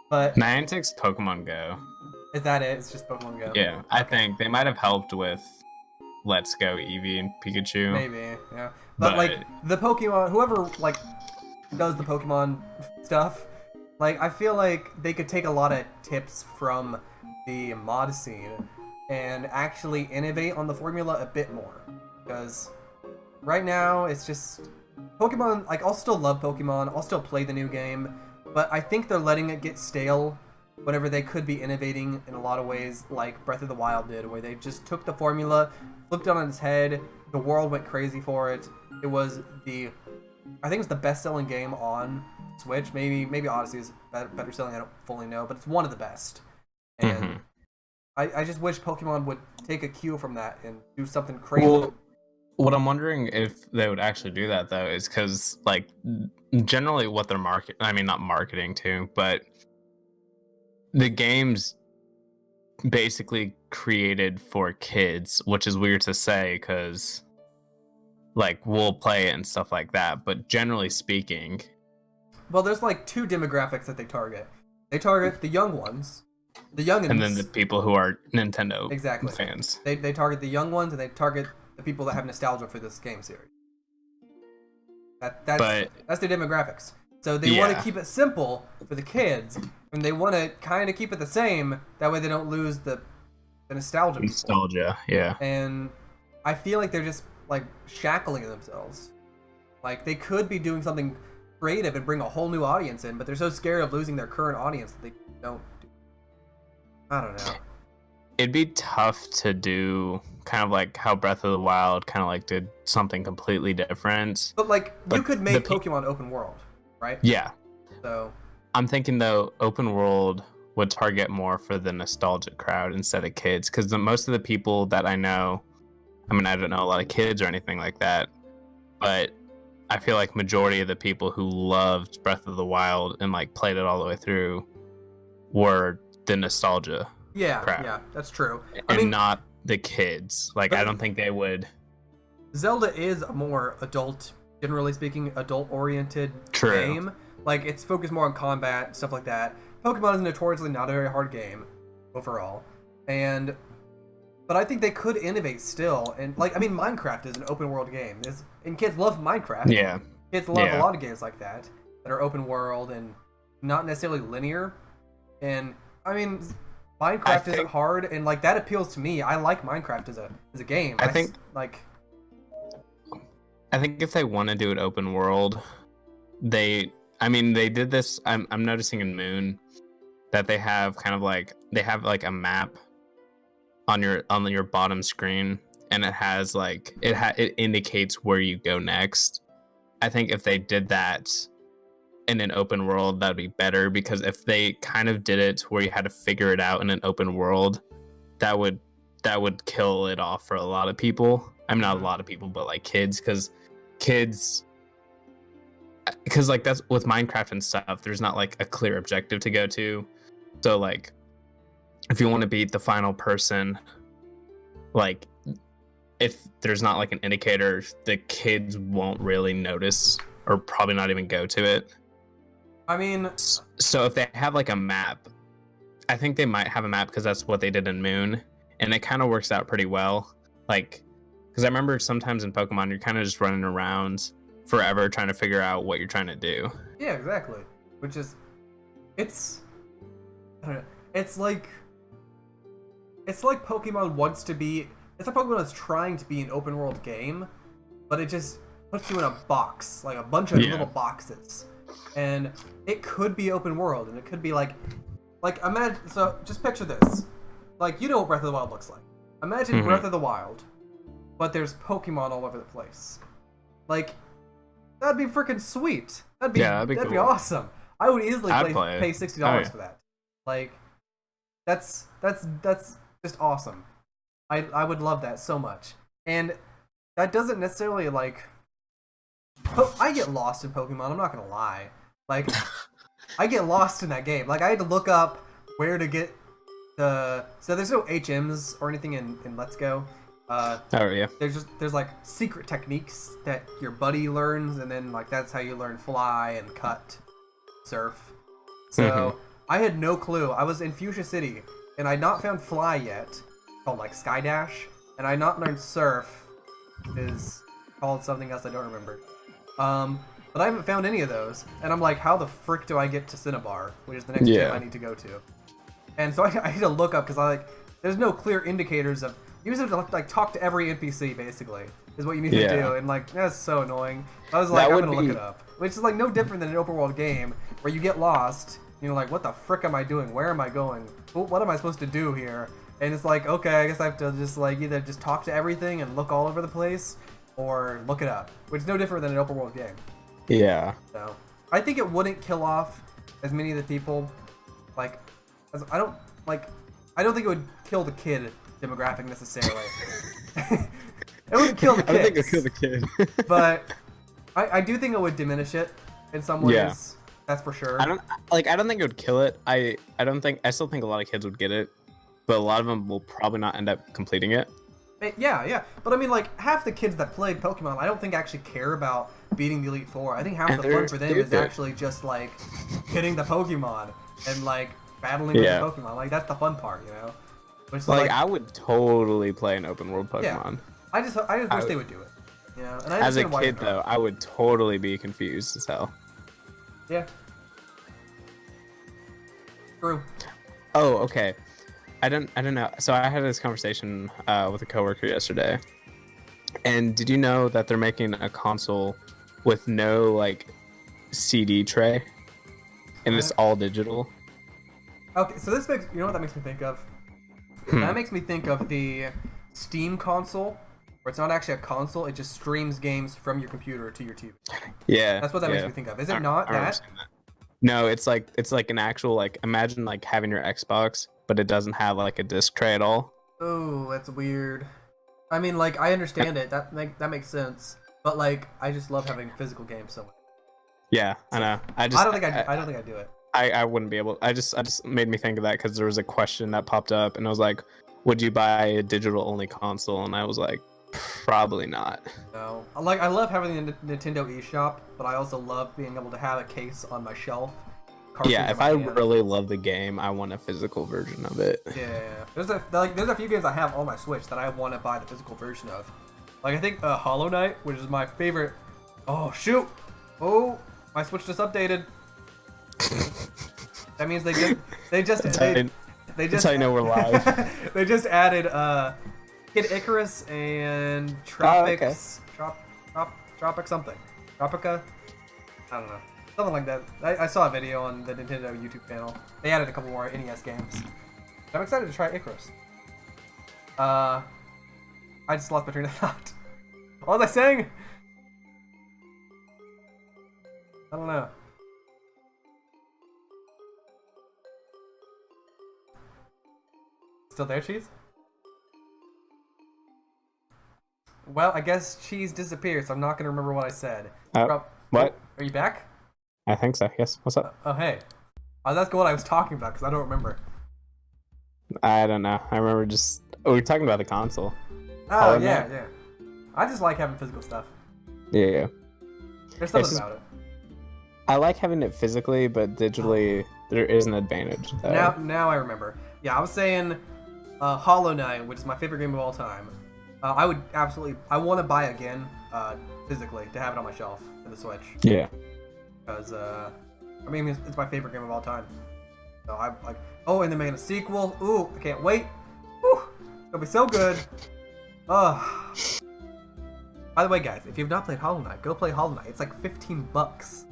But Niantic's Pokemon Go. Is that it? It's just Pokemon Go. Yeah, I think they might have helped with Let's Go Eevee and Pikachu. Maybe, yeah. But like the Pokemon, whoever like does the Pokemon stuff, like I feel like they could take a lot of tips from the mod scene and actually innovate on the formula a bit more. Because right now it's just Pokemon, like I'll still love Pokemon, I'll still play the new game, but I think they're letting it get stale whenever they could be innovating in a lot of ways, like Breath of the Wild did, where they just took the formula, flipped it on its head, the world went crazy for it. It was I think it was the best-selling game on Switch. Maybe Odyssey is better selling, I don't fully know, but it's one of the best. And I just wish Pokemon would take a cue from that and do something crazy. Well, what I'm wondering if they would actually do that though is because like generally what they're not marketing to, but the game's basically created for kids, which is weird to say because like we'll play it and stuff like that, but generally speaking, well, there's like two demographics that they target. They target the young ones, the youngins, and then the people who are Nintendo fans. They target the young ones, and they target the people that have nostalgia for this game series. That's their demographics. So they want to keep it simple for the kids, and they want to kind of keep it the same. That way they don't lose the nostalgia. Nostalgia, yeah. And I feel like they're just like shackling themselves. Like they could be doing something creative and bring a whole new audience in, but they're so scared of losing their current audience that they don't do. I don't know. It'd be tough to do kind of like how Breath of the Wild kind of like did something completely different. But you could make Pokemon open world, right? Yeah. So I'm thinking though, open world would target more for the nostalgic crowd instead of kids, because most of the people that I know, I mean, I don't know a lot of kids or anything like that, but I feel like majority of the people who loved Breath of the Wild and like played it all the way through were the nostalgia crowd. Yeah, that's true. And not the kids. Like, I don't think they would. Zelda is a more adult, generally speaking, adult-oriented game. Like, it's focused more on combat, stuff like that. Pokemon is notoriously not a very hard game, overall. But I think they could innovate still. And, like, I mean, Minecraft is an open-world game. And kids love Minecraft. Yeah. Kids love a lot of games like that are open-world and not necessarily linear. And, I mean, Minecraft isn't hard, and, like, that appeals to me. I like Minecraft as a game. I think if they want to do it open world, they did this. I'm noticing in Moon that they have kind of like a map on your bottom screen, and it has like it indicates where you go next. I think if they did that in an open world, that'd be better, because if they kind of did it where you had to figure it out in an open world, that would kill it off for a lot of people. I mean, not a lot of people, but like kids, because like that's with Minecraft and stuff, there's not like a clear objective to go to. So like if you want to beat the final person, like if there's not like an indicator, the kids won't really notice or probably not even go to it. I mean, so if they have like a map, I think they might have a map, because that's what they did in Moon, and it kind of works out pretty well. Like, because I remember sometimes in Pokemon, you're kind of just running around forever trying to figure out what you're trying to do. Yeah, exactly. Which is, it's like Pokemon wants to be. It's like Pokemon is trying to be an open world game, but it just puts you in a box, like a bunch of little boxes. And it could be open world, and it could be like imagine. So just picture this, like, you know what Breath of the Wild looks like. Imagine Breath of the Wild, but there's Pokemon all over the place. Like, that'd be freaking sweet. That'd be cool. Awesome. I would easily pay $60 for that. Like, that's just awesome. I would love that so much. And that doesn't necessarily like. I get lost in Pokemon, I'm not gonna lie. Like, I get lost in that game. Like, I had to look up where to get so there's no HMs or anything in Let's Go. There's like secret techniques that your buddy learns, and then like that's how you learn fly and cut, surf. So I had no clue. I was in Fuchsia City, and I'd not found fly yet, called like Sky Dash, and I'd not learned surf, is called something else I don't remember. But I haven't found any of those, and I'm like, how the frick do I get to Cinnabar, which is the next gym I need to go to? And so I need to look up, because there's no clear indicators of. You just have to like talk to every NPC, basically, is what you need to do, and like that's so annoying. I was like, I'm gonna look it up, which is like no different than an open world game where you get lost. You know, like, what the frick am I doing? Where am I going? What am I supposed to do here? And it's like, okay, I guess I have to just like either just talk to everything and look all over the place, or look it up, which is no different than an open world game. Yeah. So I think it wouldn't kill off as many of the people. Like, I don't think it would kill the kid demographic necessarily. It wouldn't kill the kids. I don't think it would kill the kid. But I do think it would diminish it in some ways. Yeah. That's for sure. I don't think it would kill it. I still think a lot of kids would get it, but a lot of them will probably not end up completing it. Yeah. But I mean, like, half the kids that play Pokemon, I don't think actually care about beating the Elite Four. I think half the fun for them is actually just like getting the Pokemon and like battling with the Pokemon. Like, that's the fun part, you know? Which is like I would totally play an open world Pokemon. Yeah. I just wish they would do it. You know? And as a kid though, I would totally be confused as hell. Yeah. True. Oh, okay. I don't know. So I had this conversation with a coworker yesterday. And did you know that they're making a console with no like CD tray? And it's all digital. Okay, so this makes, you know what that makes me think of? That makes me think of the Steam console, where it's not actually a console, it just streams games from your computer to your TV. Yeah. That's what that makes me think of. Is it not that? No, it's like an actual, like, imagine like having your Xbox, but it doesn't have like a disc tray at all. Oh, that's weird. I mean, like, I understand it. That makes sense. But like, I just love having physical games so much. Yeah, I know. I don't think I'd do it. I wouldn't be able. I just made me think of that because there was a question that popped up, and I was like, "Would you buy a digital only console?" And I was like, "Probably not." No, like I love having the Nintendo eShop, but I also love being able to have a case on my shelf. Yeah, if I really love the game, I want a physical version of it. Yeah, there's a few games I have on my Switch that I want to buy the physical version of. Like I think Hollow Knight, which is my favorite. Oh shoot! Oh, my Switch just updated. That means they just That's how you know we're live. They just added Kid Icarus and Tropics. Tropic something. Tropica? I don't know. Something like that. I saw a video on the Nintendo YouTube channel. They added a couple more NES games. I'm excited to try Icarus. I just lost my train of thought. What was I saying? I don't know. Still there, Cheese? Well, I guess Cheese disappeared, so I'm not gonna remember what I said. What? Are you back? I think so. Yes. What's up? Oh, hey. That's what I was talking about, because I don't remember. I don't know. I remember just... Oh, we were talking about the console. Oh, yeah. I just like having physical stuff. Yeah. There's something about it. I like having it physically, but digitally, there is an advantage. Now I remember. Yeah, I was saying Hollow Knight, which is my favorite game of all time. I would absolutely... I want to buy again physically to have it on my shelf for the Switch. Yeah. Because, I mean, it's my favorite game of all time. So I'm like, oh, and they're making a sequel. Ooh, I can't wait. Woo, it'll be so good. By the way, guys, if you've not played Hollow Knight, go play Hollow Knight. It's like $15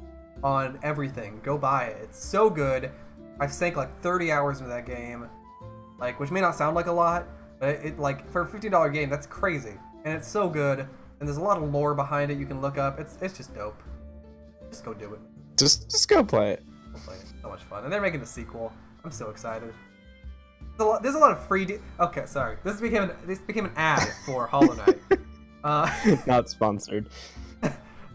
on everything. Go buy it. It's so good. I've sank like 30 hours into that game, like, which may not sound like a lot, but it like for a $15 game, that's crazy, and it's so good. And there's a lot of lore behind it you can look up. It's just dope. Just go do it. Just go play it. Go play it. So much fun, and they're making a sequel. I'm so excited. There's a lot of free. Okay, sorry. This became an ad for Hollow Knight. Not sponsored.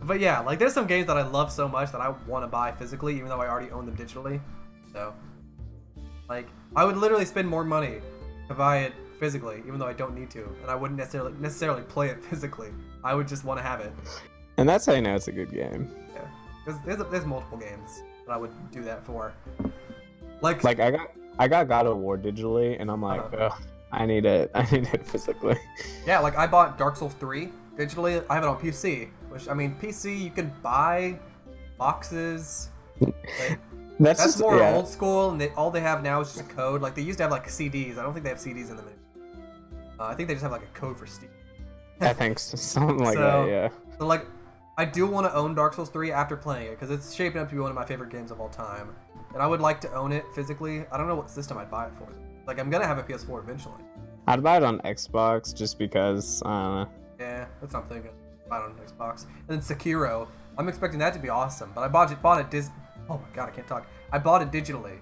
But yeah, like there's some games that I love so much that I want to buy physically, even though I already own them digitally. So, like, I would literally spend more money to buy it physically, even though I don't need to, and I wouldn't necessarily play it physically. I would just want to have it. And that's how you know it's a good game. Yeah, there's multiple games that I would do that for. Like I got God of War digitally, and I'm like, oh, I need it physically. Yeah, like I bought Dark Souls 3 digitally. I have it on PC, which I mean, PC you can buy boxes. Like, that's more old school, and all they have now is just a code. Like they used to have like CDs. I don't think they have CDs in them anymore. I think they just have like a code for Steam. I think something like that. Yeah. So like, I do want to own Dark Souls 3 after playing it because it's shaping up to be one of my favorite games of all time, and I would like to own it physically. I don't know what system I'd buy it for. Like I'm gonna have a PS4 eventually. I'd buy it on Xbox just because. Yeah, that's what I'm thinking. Buy it on Xbox, and then Sekiro. I'm expecting that to be awesome, but I bought it. Oh my god, I can't talk. I bought it digitally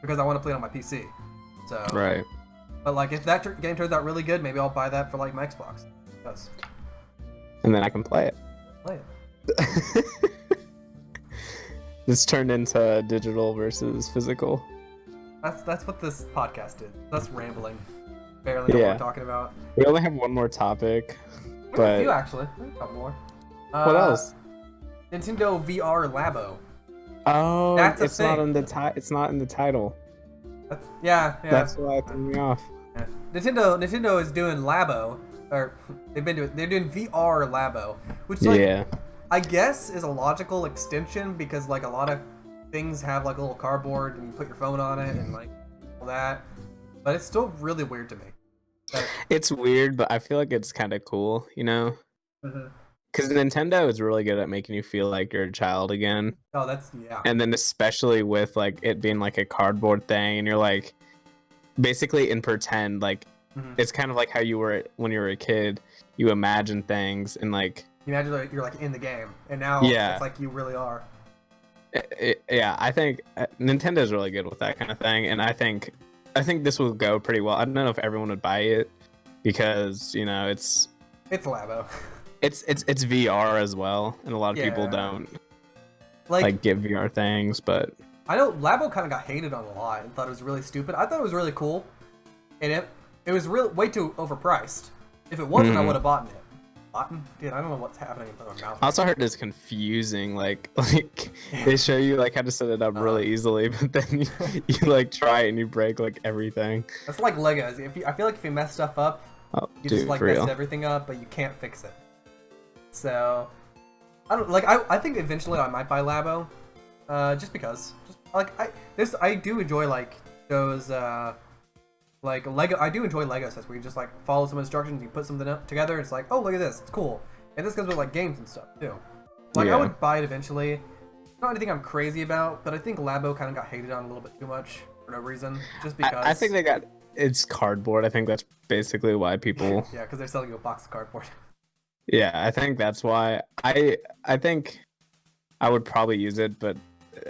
because I want to play it on my PC. So right. But like, if that game turns out really good, maybe I'll buy that for like my Xbox. Yes. And then I can play it. Play it. This turned into digital versus physical. That's what this podcast is. That's rambling. Barely know what we're talking about. We only have one more topic. A few actually. A couple more. What else? Nintendo VR Labo. Oh, it's not in the it's not in the title. Yeah. That's why it threw me off. Yeah. Nintendo is doing Labo, or they're doing VR Labo, which I guess is a logical extension because like a lot of things have like a little cardboard and you put your phone on it and like all that, but it's still really weird to me. It's weird, but I feel like it's kind of cool, you know? Mm-hmm. Because Nintendo is really good at making you feel like you're a child again. Oh, yeah. And then especially with like it being like a cardboard thing, and you're like basically in pretend, like it's kind of like how you were when you were a kid. You imagine things and like you imagine like you're like in the game, and now it's like you really are. I think Nintendo's really good with that kind of thing, and I think this will go pretty well. I don't know if everyone would buy it because you know it's Labo. It's VR as well, and a lot of people Yeah. don't Like give VR things, but I know Labo kind of got hated on a lot and thought it was really stupid. I thought it was really cool, and it was really way too overpriced. If it wasn't, I would have bought it. Dude, I don't know what's happening in my mouth. I also heard it's confusing. Like they show you like how to set it up really easily, but then you like try it and you break like everything. That's like Legos. I feel like if you mess stuff up, you just like mess everything up, but you can't fix it. So I don't like. I think eventually I might buy Labo, just because. Just like I do enjoy like those like Lego. I do enjoy Lego sets where you just like follow some instructions, you put something up together, and it's like, oh, look at this, it's cool. And this goes with like games and stuff too. Like I would buy it eventually. Not anything I'm crazy about, but I think Labo kind of got hated on a little bit too much for no reason, just because. I think it's cardboard. I think that's basically why people. Yeah, because they're selling you a box of cardboard. Yeah, I think that's why. I think I would probably use it, but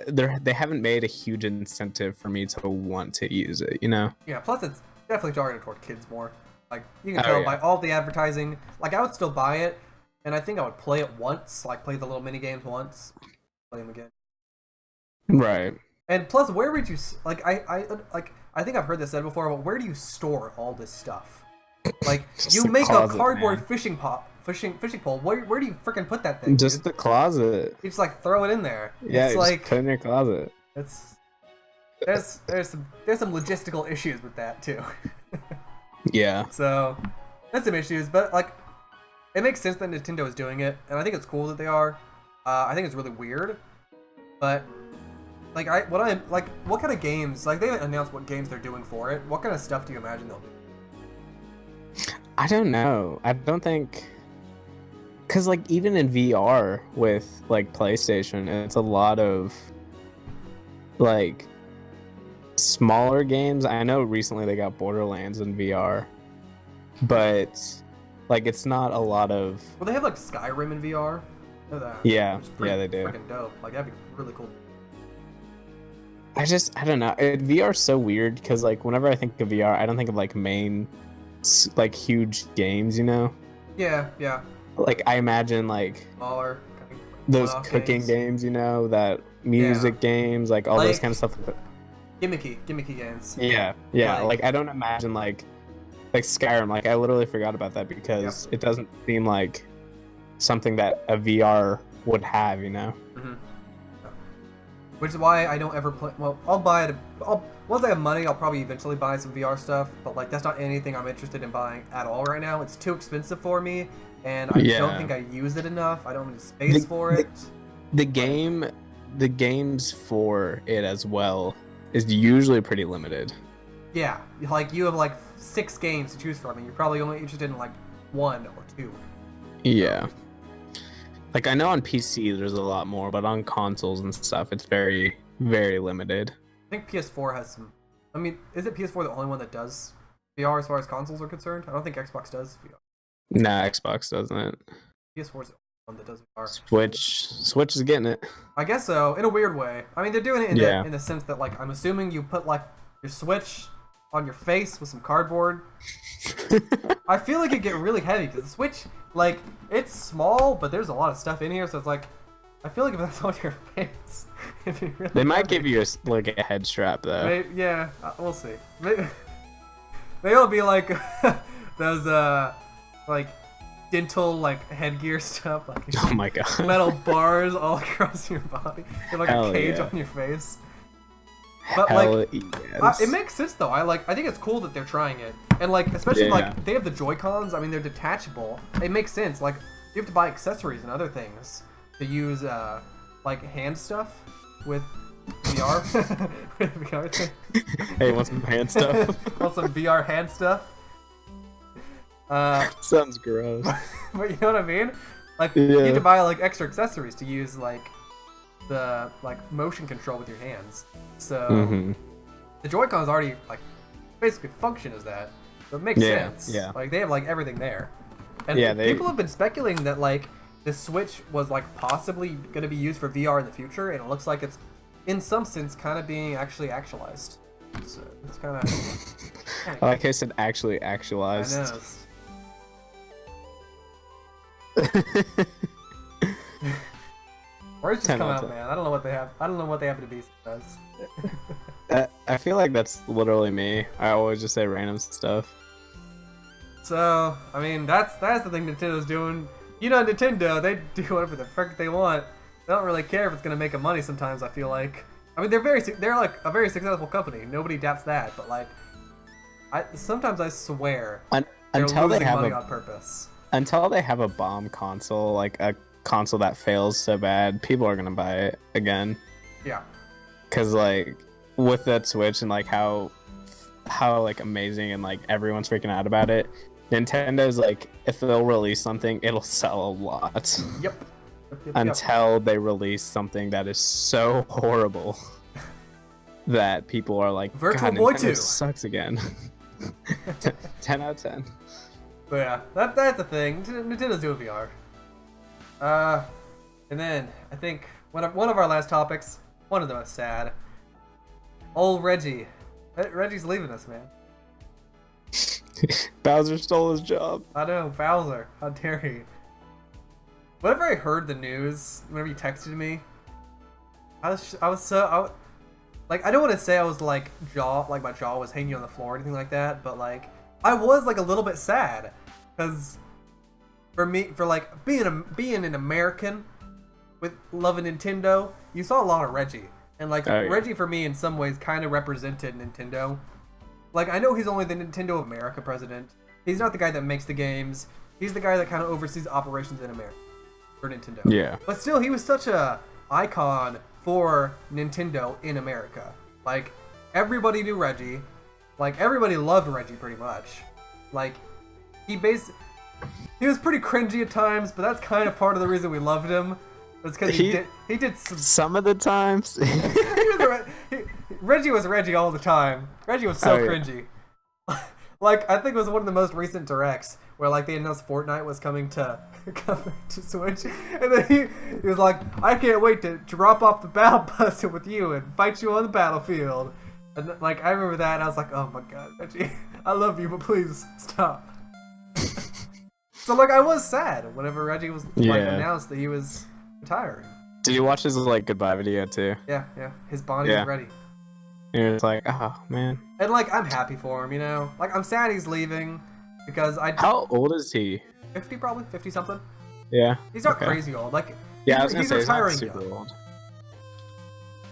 they haven't made a huge incentive for me to want to use it, you know? Yeah, plus it's definitely targeted toward kids more. Like, you can tell by all the advertising. Like, I would still buy it, and I think I would play it once, like play the little mini games once, play them again. Right. And plus, where would you like? I think I've heard this said before, but where do you store all this stuff? Like, you make a cardboard fishing pole. Where do you freaking put that thing? Just the closet. You just like throw it in there. Yeah, it's like put it in your closet. There's some logistical issues with that too. Yeah. So that's some issues, but like it makes sense that Nintendo is doing it, and I think it's cool that they are. I think it's really weird, but like what kind of games? Like they haven't announced what games they're doing for it. What kind of stuff do you imagine they'll do? I don't know. I don't think. Because, like, even in VR with, like, PlayStation, it's a lot of, like, smaller games. I know recently they got Borderlands in VR, but, like, it's not a lot of... Well, they have, like, Skyrim in VR. I know that. Yeah, they do. Freaking dope. Like, that'd be really cool. I don't know. VR's so weird, because, like, whenever I think of VR, I don't think of, like, like, huge games, you know? Yeah. Like, I imagine, like, smaller, those cooking games, you know, that music games, like, all those kind of stuff. Gimmicky games. Yeah. Like, I don't imagine, like Skyrim. Like, I literally forgot about that because it doesn't seem like something that a VR would have, you know? Mm-hmm. Which is why I don't ever play... Well, I'll buy it... Once I have money, I'll probably eventually buy some VR stuff, but, like, that's not anything I'm interested in buying at all right now. It's too expensive for me. And I don't think I use it enough. I don't have space for it. The games for it as well is usually pretty limited. Yeah, like you have like 6 games to choose from, and you're probably only interested in like 1 or 2. Yeah. Like I know on PC there's a lot more, but on consoles and stuff it's very, very limited. I think PS4 has some. I mean, is it PS4 the only one that does VR as far as consoles are concerned? I don't think Xbox does VR. Nah, Xbox doesn't. PS4 is the one that does VR. Switch is getting it. I guess so, in a weird way. I mean, they're doing it in the sense that, like, I'm assuming you put, like, your Switch on your face with some cardboard. I feel like it'd get really heavy, because the Switch, like, it's small, but there's a lot of stuff in here, so it's like, I feel like if that's on your face, it'd be really They might give you a head strap, though. Maybe, we'll see. Maybe it'll be like those, like dental like headgear stuff, like oh my god, metal bars all across your body, and like a cage on your face. But it makes sense though. I think it's cool that they're trying it, and like especially like they have the Joy-Cons. I mean, they're detachable. It makes sense. Like you have to buy accessories and other things to use like hand stuff with VR. With VR thing. Hey, want some hand stuff? Want some VR hand stuff? Sounds gross. But you know what I mean? Like you have to buy like extra accessories to use like the motion control with your hands. So the Joy-Cons already like basically function as that. So it makes sense. Yeah. Like they have like everything there. And people have been speculating that like the Switch was like possibly going to be used for VR in the future, and it looks like it's in some sense kind of being actualized. So it's kind of I like I said actually actualized. I know. Or it's just 10 come out out, of 10. man. I don't know what they have. I don't know what they happen to be sometimes. I feel like that's literally me. I always just say random stuff. So, I mean, that's the thing Nintendo's doing. You know, Nintendo, they do whatever the frick they want. They don't really care if it's gonna make them money. Sometimes I feel like, I mean, they're like a very successful company. Nobody doubts that. But like, sometimes I swear they're Until they losing have money on purpose. until they have a bomb console, like a console that fails so bad, people are gonna buy it again. Yeah. Cause like with that Switch and like how like amazing and like everyone's freaking out about it, Nintendo's like, if they'll release something, it'll sell a lot. Yep. Until they release something that is so horrible that people are like, Virtual God, Boy Nintendo 2 sucks again. 10 out of 10. But yeah, that's the thing. Nintendo's doing VR. And then I think one of our last topics, one of the most sad. Old Reggie. Reggie's leaving us, man. Bowser stole his job. I know, Bowser. How dare he? Whenever I heard the news, whenever you texted me, I don't want to say I was like my jaw was hanging on the floor or anything like that, but like I was like a little bit sad because for me, for like being an American with loving Nintendo, you saw a lot of Reggie, and like Reggie for me in some ways kind of represented Nintendo. Like I know he's only the Nintendo of America president. He's not the guy that makes the games. He's the guy that kind of oversees operations in America for Nintendo. Yeah. But still, he was such a icon for Nintendo in America. Like everybody knew Reggie. Like everybody loved Reggie pretty much. Like he was pretty cringy at times, but that's kind of part of the reason we loved him. It's because he did some of the times. Reggie was Reggie all the time. Reggie was so cringy. Like I think it was one of the most recent directs where like they announced Fortnite was coming to Switch, and then he was like, "I can't wait to drop off the battle bus with you and fight you on the battlefield." And like I remember that, and I was like, "Oh my god, Reggie, I love you, but please stop." So like I was sad whenever Reggie was like announced that he was retiring. Did you watch his like goodbye video too? Yeah. His body is ready. You're just like, oh man. And like I'm happy for him, you know. Like I'm sad he's leaving because How old is he? 50 probably, 50 something. Yeah. He's not crazy old. Like I was gonna say retiring he's not super young. old.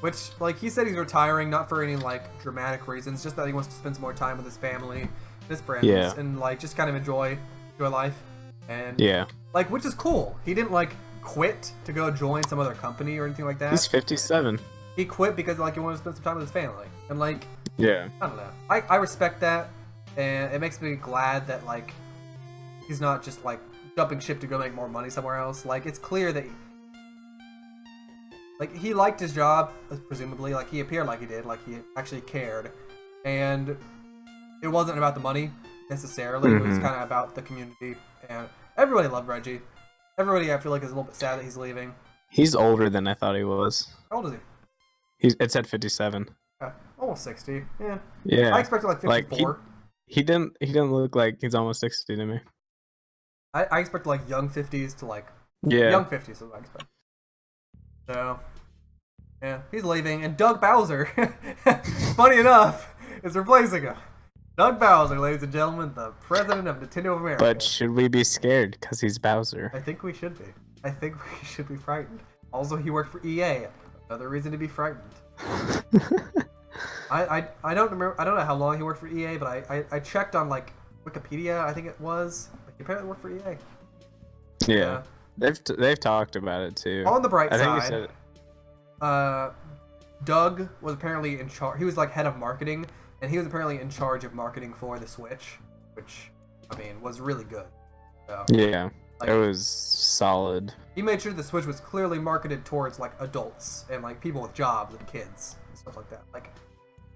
Which like he said he's retiring not for any like dramatic reasons, just that he wants to spend some more time with his family, his friends, and like just kind of enjoy life. And like which is cool. He didn't like quit to go join some other company or anything like that. He's 57. He quit because like he wanted to spend some time with his family. And like I don't know. I respect that, and it makes me glad that like he's not just like jumping ship to go make more money somewhere else. Like it's clear that he liked his job, presumably. Like he appeared like he did, like he actually cared, and it wasn't about the money necessarily. It was kind of about the community, and everybody loved Reggie. Everybody, I feel like, is a little bit sad that he's leaving. He's older than I thought he was. How old is he? It said 57. Almost 60. Yeah. Yeah. I expected like 54. Like, he didn't look like he's almost 60 to me. I expected like young 50s to like young 50s is what I expect. So yeah, he's leaving, and Doug Bowser, funny enough, is replacing him. Doug Bowser, ladies and gentlemen, the president of Nintendo of America. But should we be scared because he's Bowser? I think we should be. I think we should be frightened. Also, he worked for EA. Another reason to be frightened. I don't remember. I don't know how long he worked for EA, but I checked on like Wikipedia. I think it was. Like, he apparently worked for EA. Yeah, they've talked about it too. On the bright side, he said Doug was apparently in charge. He was like head of marketing, and he was apparently in charge of marketing for the Switch, which I mean was really good. So, yeah. like, it was solid. He made sure the Switch was clearly marketed towards like adults and like people with jobs and kids and stuff like that. Like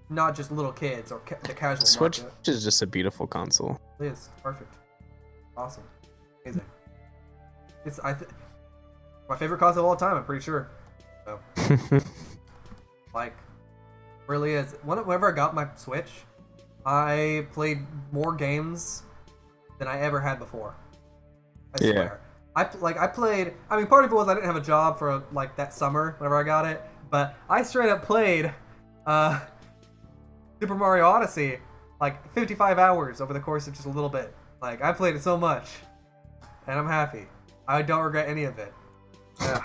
not just little kids or the casual Switch market. is just a beautiful console. It is perfect, awesome, amazing. It's my favorite console of all time. I'm pretty sure. So, like, really is. Whenever I got my Switch, I played more games than I ever had before. I swear. I played. I mean, part of it was I didn't have a job for like that summer whenever I got it, but I straight up played Super Mario Odyssey like 55 hours over the course of just a little bit. Like I played it so much, and I'm happy. I don't regret any of it. Yeah.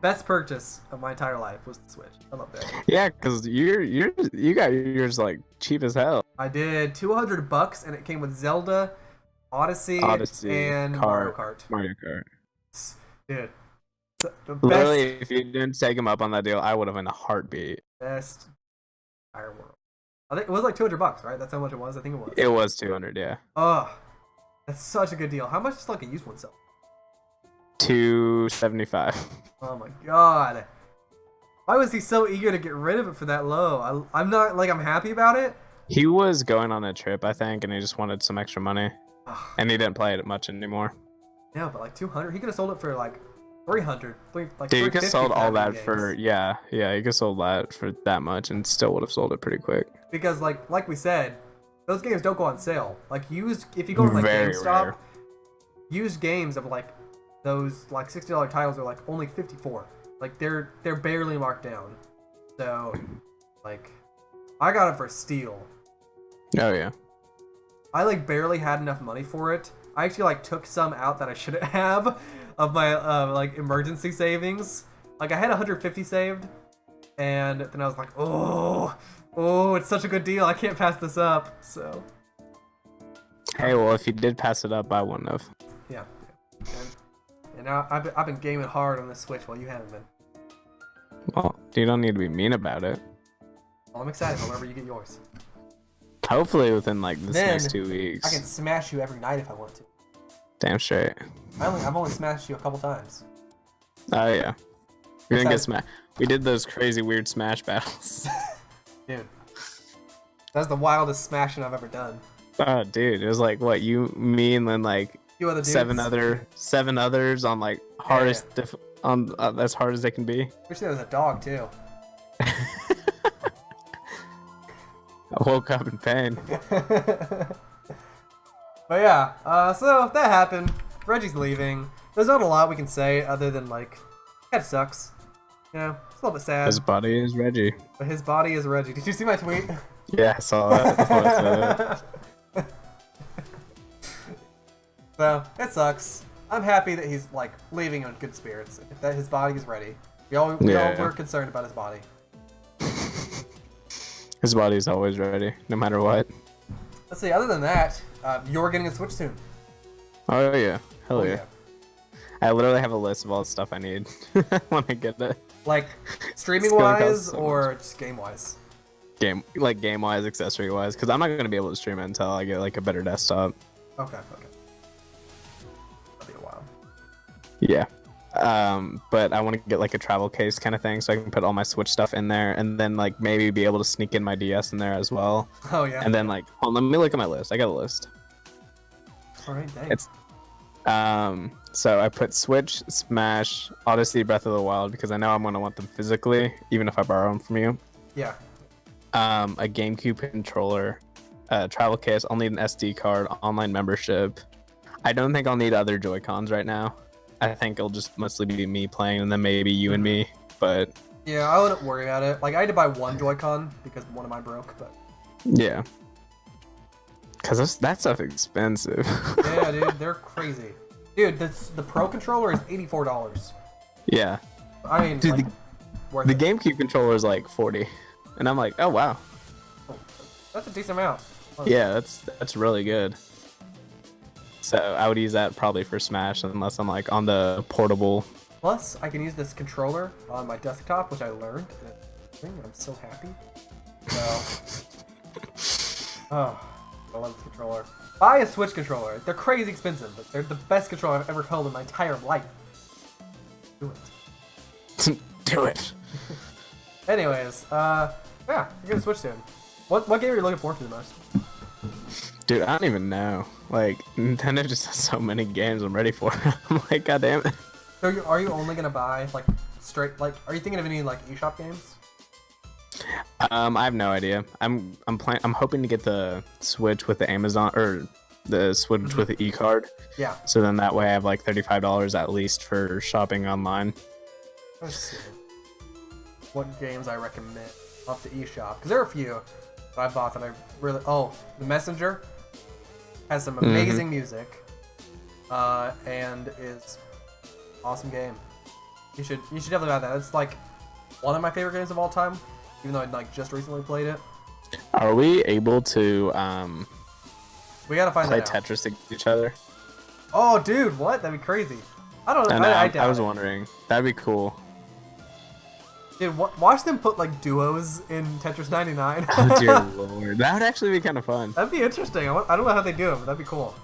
Best purchase of my entire life was the Switch. I love that. Yeah, because you got yours like cheap as hell. I did $200, and it came with Zelda, Odyssey, and Mario Kart. Mario Kart. Dude, the best, Literally, if you didn't take him up on that deal, I would have in a heartbeat. best entire world. I think it was like $200, right? That's how much it was. I think it was. It was 200, yeah. Oh, that's such a good deal. How much does like a used one sell? 275. Oh my god. Why was he so eager to get rid of it for that low? I'm not like I'm happy about it. He was going on a trip, I think, and he just wanted some extra money, and he didn't play it much anymore. Yeah, but like 200, he could have sold it for like 300. Like Dude, you could have sold all that games. for you could have sold that for that much, and still would have sold it pretty quick. Because like we said, those games don't go on sale. Like used, if you go to like Very GameStop, rare. used games of like those like $60 titles are like only 54. Like they're barely marked down. So like I got it for steal. Oh yeah. I like barely had enough money for it. I actually like took some out that I shouldn't have of my like emergency savings. Like I had 150 saved, and then I was like, oh, it's such a good deal. I can't pass this up. So Hey, well, if you did pass it up, I wouldn't have. yeah. And now I've been gaming hard on the Switch while you haven't been. Well, you don't need to be mean about it. Well, I'm excited whenever you get yours. Hopefully within like this Then next 2 weeks. I can smash you every night if I want to. Damn straight. I've only smashed you a couple times. Oh yeah. We didn't get Besides- smashed. We did those crazy weird smash battles. Dude. That's the wildest smashing I've ever done. Oh dude, it was like what, you, me, and then like You other dudes. seven others on like hardest on as hard as they can be. Wish there was a dog too. I woke up in pain. But yeah, so that happened. Reggie's leaving. There's not a lot we can say other than like, that sucks. You know, it's a little bit sad. His body is Reggie. But his body is Reggie. Did you see my tweet? Yeah, I saw that. That's what I said. So it sucks. I'm happy that he's like leaving in good spirits. That his body is ready. We all were concerned about his body. His body's always ready, no matter what. Let's see. Other than that, you're getting a Switch soon. Oh yeah, hell Oh, yeah. I literally have a list of all the stuff I need when I get it. Like streaming It's gonna cost wise so or just game wise. Game wise, accessory wise, because I'm not gonna be able to stream it until I get like a better desktop. Okay. That'll be a while. Yeah. But I want to get like a travel case kind of thing, so I can put all my Switch stuff in there, and then like maybe be able to sneak in my DS in there as well. Oh yeah. And then like, hold on, let me look at my list. I got a list. All right. Thanks. It's so I put Switch, Smash, Odyssey, Breath of the Wild, because I know I'm gonna want them physically, even if I borrow them from you. Yeah. A GameCube controller, travel case. I'll need an SD card, online membership. I don't think I'll need other Joy-Cons right now. I think it'll just mostly be me playing, and then maybe you and me. But Yeah, I wouldn't worry about it. Like I had to buy one Joy-Con because one of mine broke, but yeah, because that stuff expensive. yeah, dude, they're crazy. Dude, the Pro controller is $84. Yeah, I mean, dude, like, worth the it. GameCube controller is like 40, and I'm like, oh wow, That's a decent amount. yeah, that's really good. So I would use that probably for Smash, unless I'm like on the portable. Plus, I can use this controller on my desktop, which I learned. And I'm so happy. So, oh, I love this controller. Buy a Switch controller. They're crazy expensive, but they're the best controller I've ever held in my entire life. Do it. Do it. Anyways, yeah, you're gonna Switch soon. What game are you looking forward to the most? Dude, I don't even know. Like, Nintendo just has so many games I'm ready for. I'm like, god damn it. So are you only gonna buy like straight like? Are you thinking of any like eShop games? I have no idea. I'm hoping to get the Switch with the Amazon, or the Switch with the e-card. Yeah. So then that way I have like $35 at least for shopping online. Let's see. What games I recommend off the eShop? Because there are a few that I bought that I really... Oh, The Messenger has some amazing music. And is awesome game. You should definitely buy that. It's like one of my favorite games of all time, even though I like just recently played it. Are we able to We gotta find play that out. Tetris against each other? Oh, dude, what? That'd be crazy. I don't know. I doubt was it. wondering. That'd be cool. Dude, watch them put like duos in Tetris 99. Oh dear lord, that would actually be kind of fun. That'd be interesting. I don't know how they do it, but that'd be cool.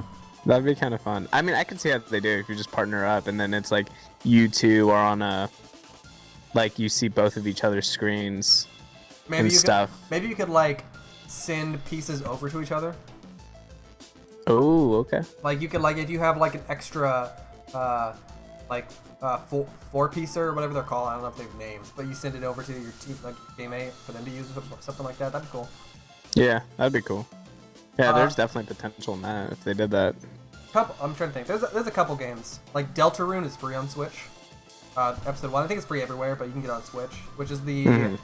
That'd be kind of fun. I mean, I can see how they do if you just partner up, and then it's like you two are on a, like you see both of each other's screens and stuff. Maybe you could like send pieces over to each other. Oh, okay. Like you could like if you have like an extra, four piecer or whatever they're called. I don't know if they have names, but you send it over to your teammate for them to use or something like that. That'd be cool. Yeah, that'd be cool. Yeah, there's definitely potential in that if they did that. I'm trying to think. There's a couple games like Deltarune is free on Switch. Episode 1, I think it's free everywhere, but you can get it on Switch, which is the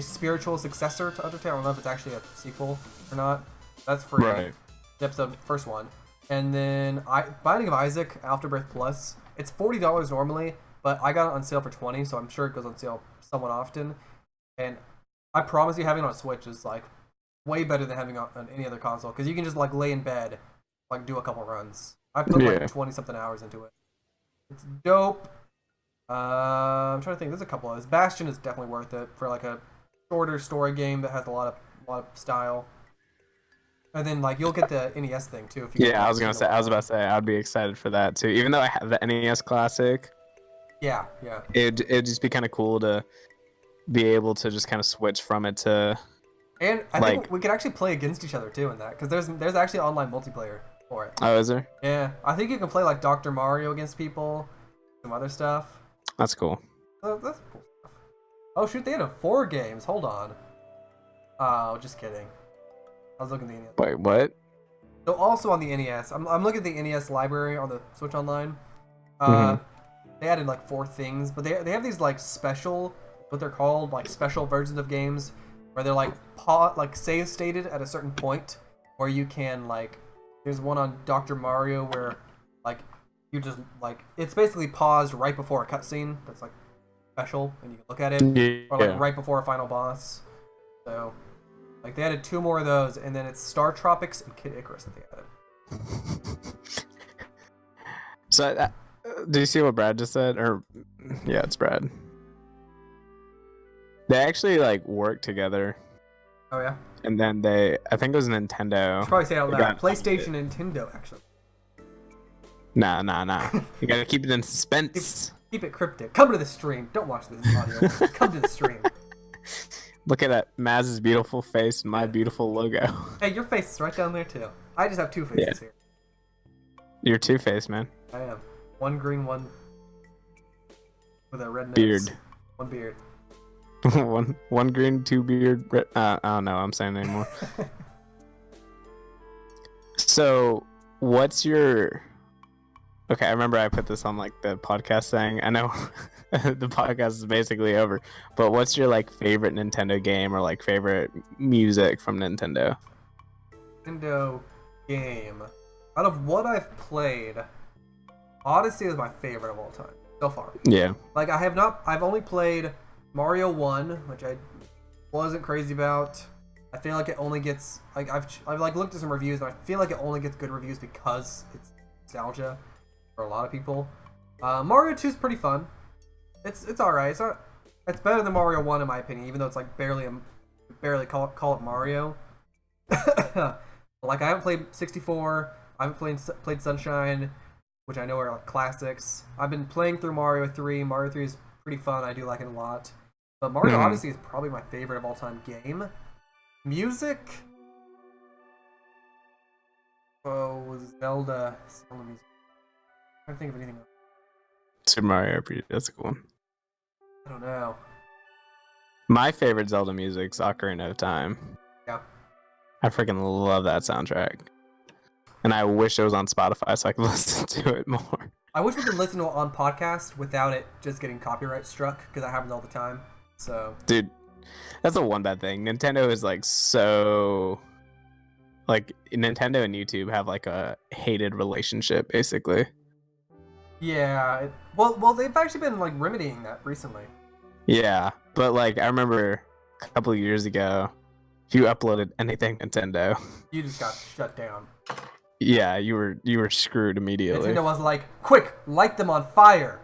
spiritual successor to Undertale. I don't know if it's actually a sequel or not. That's free. Right. The first one. And then Binding of Isaac Afterbirth Plus. It's $40 normally, but I got it on sale for $20, so I'm sure it goes on sale somewhat often. And I promise you, having it on Switch is like way better than having it on any other console, because you can just like lay in bed, like do a couple runs. I've put like 20 something hours into it. It's dope. I'm trying to think. There's a couple others. Bastion is definitely worth it for like a shorter story game that has a lot of style. And then like you'll get the NES thing too. If you I was about to say I'd be excited for that too. Even though I have the NES Classic. Yeah. It'd just be kind of cool to be able to just kind of switch from it to. And I think we could actually play against each other too in that, because there's actually online multiplayer for it. Oh, is there? Yeah, I think you can play like Dr. Mario against people, some other stuff. That's cool. Oh, that's cool stuff. Oh shoot, they had 4 games. Hold on. Oh, just kidding. I was looking at the NES. Wait, what? So also on the NES, I'm looking at the NES library on the Switch Online. They added like 4 things, but they have these like special, what they're called, like special versions of games, where they're like save stated at a certain point, where you can like, there's one on Dr. Mario where like you just like, it's basically paused right before a cutscene that's like special, and you can look at it, or like right before a final boss. So like they added 2 more of those, and then it's Star Tropics and Kid Icarus that they added. So, do you see what Brad just said? Or, yeah, it's Brad. They actually like work together. Oh yeah. And then I think it was Nintendo. Should probably say it out loud. PlayStation, Nintendo, actually. Nah. You gotta keep it in suspense. Keep it cryptic. Come to the stream. Don't watch this audio. Come to the stream. Look at that, Maz's beautiful face and my beautiful logo. Hey, your face is right down there too. I just have 2 faces here. You're Two-Face, man. I am. 1 green, 1 with a red nose. Beard. 1 beard. one green, 2 beard. I don't know. I'm saying anymore. So, what's your? Okay, I remember I put this on like the podcast thing. I know the podcast is basically over, but what's your like favorite Nintendo game or like favorite music from Nintendo? Nintendo game. Out of what I've played, Odyssey is my favorite of all time so far. Yeah. Like I've only played Mario 1, which I wasn't crazy about. I feel like it only gets like I've like looked at some reviews, and I feel like it only gets good reviews because it's nostalgia for a lot of people. Mario 2 is pretty fun. It's alright. It's better than Mario 1 in my opinion, even though it's like barely call it Mario. Like I haven't played 64. I haven't played Sunshine, which I know are like classics. I've been playing through Mario 3. Mario 3 is pretty fun. I do like it a lot. But Mario Odyssey is probably my favorite of all time game. Music. Oh, Zelda music. I don't think of anything else. Super Mario RPG. That's a cool one. I don't know. My favorite Zelda music's Ocarina of Time. Yeah. I freaking love that soundtrack. And I wish it was on Spotify so I could listen to it more. I wish we could listen to it on podcast without it just getting copyright struck, because that happens all the time. So, dude, that's the one bad thing. Nintendo is like so, like Nintendo and YouTube have like a hated relationship, basically. yeah. Well, they've actually been like remedying that recently. Yeah, but like I remember a couple of years ago, if you uploaded anything Nintendo, You just got shut down. yeah, you were screwed immediately. Nintendo was like, quick, light them on fire.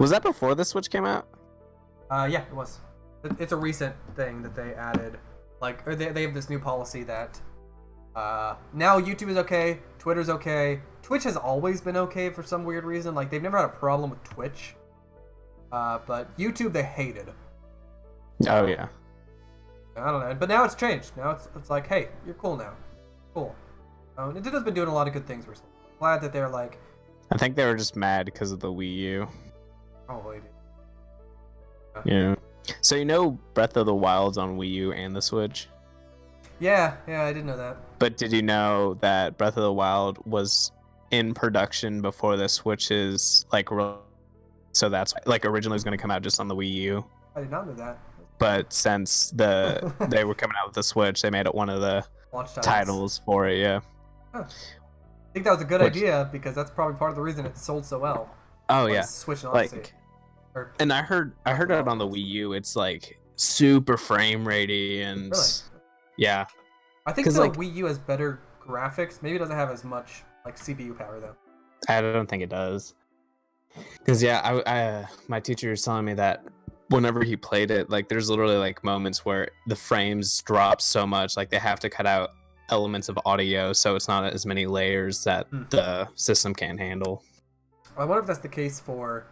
Was that before the Switch came out? Yeah, it was. It's a recent thing that they added. Like, or they have this new policy that now YouTube is okay, Twitter's okay. Twitch has always been okay for some weird reason. Like, they've never had a problem with Twitch. But YouTube, they hated. Oh yeah. I don't know, but now it's changed. Now it's like, hey, you're cool now. Cool. Nintendo's been doing a lot of good things recently. Glad that they're like. I think they were just mad because of the Wii U. Probably. Yeah. So you know Breath of the Wild's on Wii U and the Switch? Yeah, I didn't know that. But did you know that Breath of the Wild was in production before the Switch's like so that's like originally was going to come out just on the Wii U. I did not know that. But since they were coming out with the Switch, they made it one of the Launch titles for it, yeah. Huh. I think that was a good idea because that's probably part of the reason it sold so well. Oh yeah. Switch and Odyssey. Like and I heard it on the Wii U. It's like super frame ratey and Really? yeah. I think the like, Wii U has better graphics. Maybe it doesn't have as much like CPU power though. I don't think it does. Because yeah, I my teacher was telling me that whenever he played it, like there's literally like moments where the frames drop so much, like they have to cut out elements of audio, so it's not as many layers that the system can handle. I wonder if that's the case for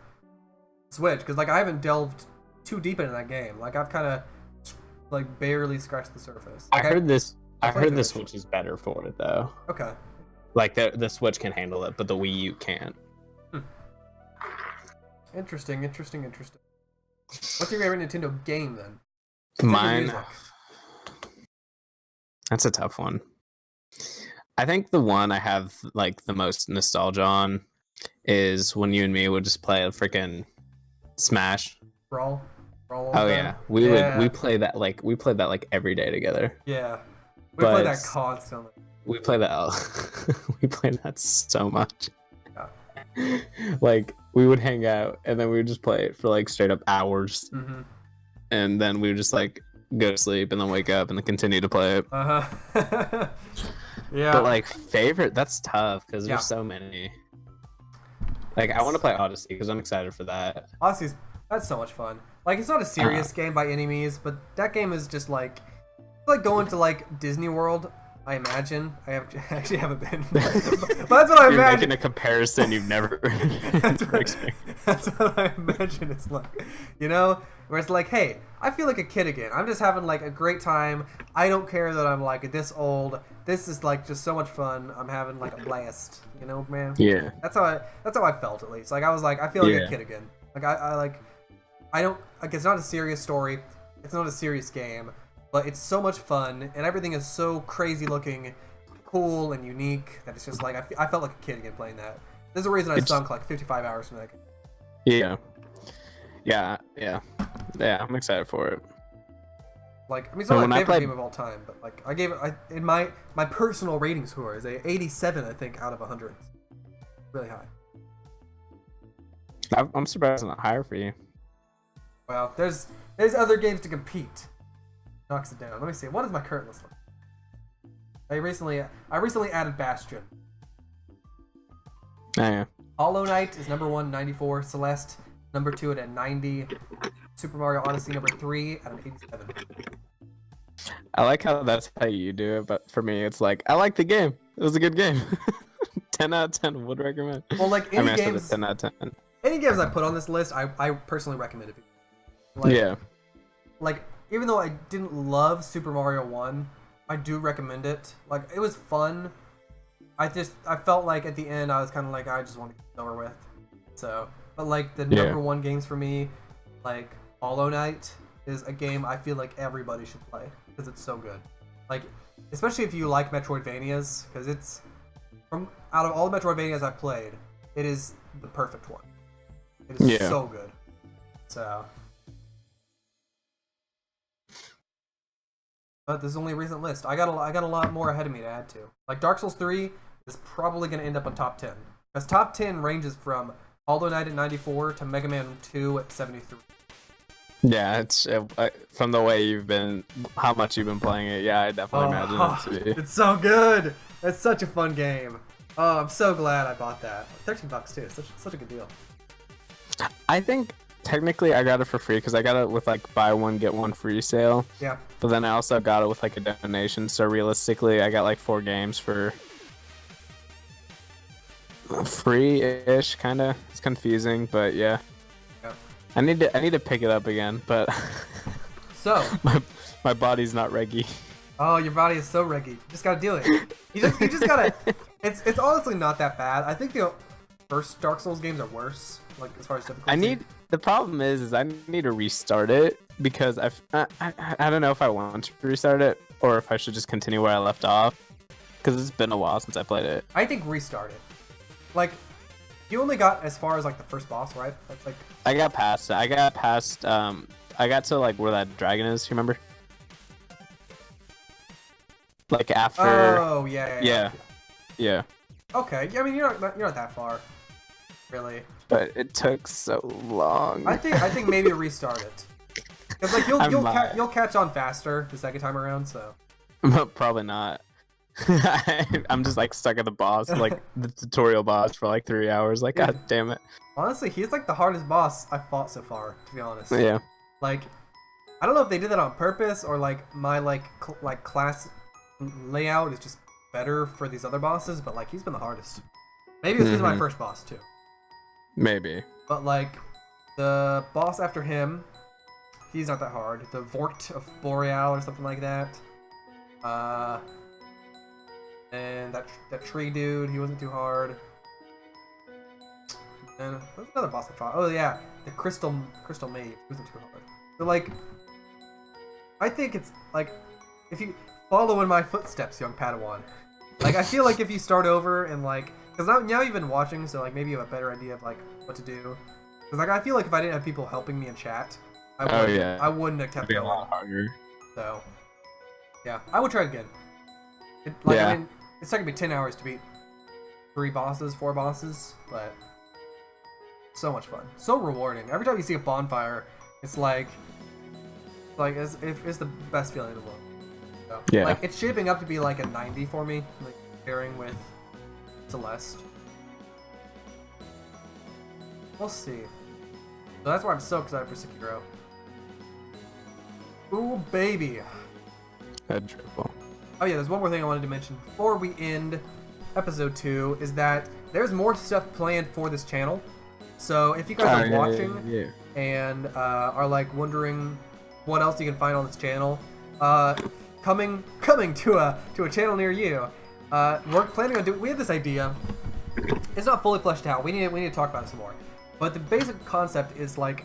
Switch, because like I haven't delved too deep into that game. Like I've kind of like barely scratched the surface. Like, I heard the Switch is better for it though. Okay. Like the Switch can handle it, but the Wii U can't. Interesting. What's your favorite Nintendo game then? Mine. That's a tough one. I think the one I have like the most nostalgia on is when you and me would just play a freaking Smash. Brawl. Oh yeah, we played that like every day together. Yeah, we played that constantly. We play that. We played that so much. Yeah. Like we would hang out and then we would just play it for like straight up hours, and then we would just like go to sleep and then wake up and then continue to play it. Yeah. But like favorite, that's tough because there's so many. Like I want to play Odyssey because I'm excited for that. Odyssey's that's so much fun. Like it's not a serious game by any means, but that game is just like going to like Disney World. I imagine. Actually haven't been, but that's what I imagine. You're making a comparison you've never experienced. That's what I imagine it's like. You know, where it's like, hey, I feel like a kid again. I'm just having like a great time. I don't care that I'm like this old. This is like just so much fun. I'm having like a blast. You know, man. Yeah. That's how I felt at least. Like I was like, I feel like a kid again. Like I don't like it's not a serious story. It's not a serious game. But it's so much fun, and everything is so crazy looking, cool, and unique that it's just like I felt like a kid again playing that. There's a reason I sunk like 55 hours from that game. Yeah. I'm excited for it. Like I mean, it's not my favorite game of all time, but like I gave it in my personal rating score is a 87, I think, out of 100. Really high. I'm surprised it's not higher for you. Well, there's other games to compete. Knocks it down. Let me see. What is my current list like? I recently added Bastion. Oh, yeah. Hollow Knight is number 1, 94. Celeste, number 2 at a 90. Super Mario Odyssey, number 3 at an 87. I like how that's how you do it, but for me, it's like, I like the game. It was a good game. 10 out of 10 would recommend. Well, like any games, 10 out of 10. Any games I put on this list, I personally recommend it. Like, even though I didn't love Super Mario 1, I do recommend it. Like, it was fun. I felt like at the end I was kind of like, I just want to get it over with. So, but like the number one games for me, like Hollow Knight is a game I feel like everybody should play because it's so good. Like, especially if you like Metroidvanias, because it's from out of all the Metroidvanias I've played, it is the perfect one. It is so good. So, but this is only a recent list. I got a lot more ahead of me to add to. Like Dark Souls 3 is probably going to end up on top 10. Because top 10 ranges from Hollow Knight at 94 to Mega Man 2 at 73. Yeah, it's from the way how much you've been playing it. Yeah, I definitely imagine it to be. It's so good. It's such a fun game. Oh, I'm so glad I bought that. $13 too. It's such a good deal. I think technically I got it for free because I got it with like buy one get one free sale. Yeah. But then I also got it with like a donation. So realistically, I got like 4 games for free-ish, kind of. It's confusing, but yeah. I need to pick it up again, but so my body's not Reggie. Oh, your body is so Reggie. You just gotta do it. You just gotta. It's honestly not that bad. I think the first Dark Souls games are worse, like as far as difficulty. The problem is I need to restart it because I don't know if I want to restart it or if I should just continue where I left off because it's been a while since I played it. I think restart it. Like, you only got as far as like the first boss, right? That's like. I got past it. I got to like where that dragon is. You remember? Like after. Oh yeah. Okay, I mean you're not that far, really. But it took so long. I think maybe restart it, because like you'll catch on faster the second time around. So. Probably not. I'm just like stuck at the boss, like the tutorial boss for like 3 hours. Like, god damn it. Honestly, he's like the hardest boss I've fought so far, to be honest. Yeah. Like, I don't know if they did that on purpose or like my class layout is just better for these other bosses, but like he's been the hardest. Maybe this is my first boss too. Maybe. But like the boss after him, he's not that hard. The Vort of Boreal or something like that. And that tree dude, he wasn't too hard. And there's another boss I fought. Oh yeah, the Crystal Mage, he wasn't too hard. So like, I think it's like, if you follow in my footsteps, young Padawan. Like I feel like if you start over and like, because now you've been watching, so like maybe you have a better idea of like what to do. Because like I feel like if I didn't have people helping me in chat, I wouldn't have kept It'd be going. a lot harder. So yeah, I would try it again. I mean, it's taking me 10 hours to beat 4 bosses, but so much fun, so rewarding. Every time you see a bonfire, it's like it's the best feeling in the world. So, yeah. Like it's shaping up to be like a 90 for me, like pairing with Celeste. We'll see. So that's why I'm so excited for Sekiro. Ooh, baby. Head triple. Oh yeah, there's one more thing I wanted to mention before we end episode 2, is that there's more stuff planned for this channel. So if you guys are watching and are like wondering what else you can find on this channel, coming to a channel near you, we're planning on we have this idea. It's not fully fleshed out. We need to talk about it some more. But the basic concept is like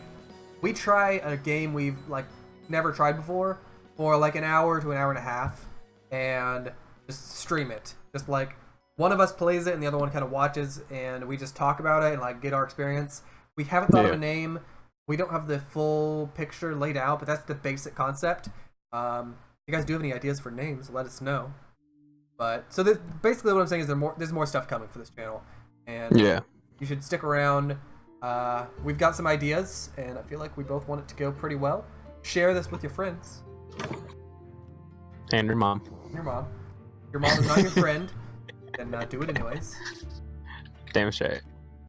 we try a game we've like never tried before for like an hour to an hour and a half, and just stream it. Just like one of us plays it and the other one kind of watches, and we just talk about it and like get our experience. We haven't thought of a name. We don't have the full picture laid out, but that's the basic concept. If you guys do have any ideas for names, let us know. But so basically what I'm saying is there's more stuff coming for this channel, and you should stick around. We've got some ideas, and I feel like we both want it to go pretty well. Share this with your friends. And your mom. Your mom. Your mom is not your friend, then do it anyways. Damn straight.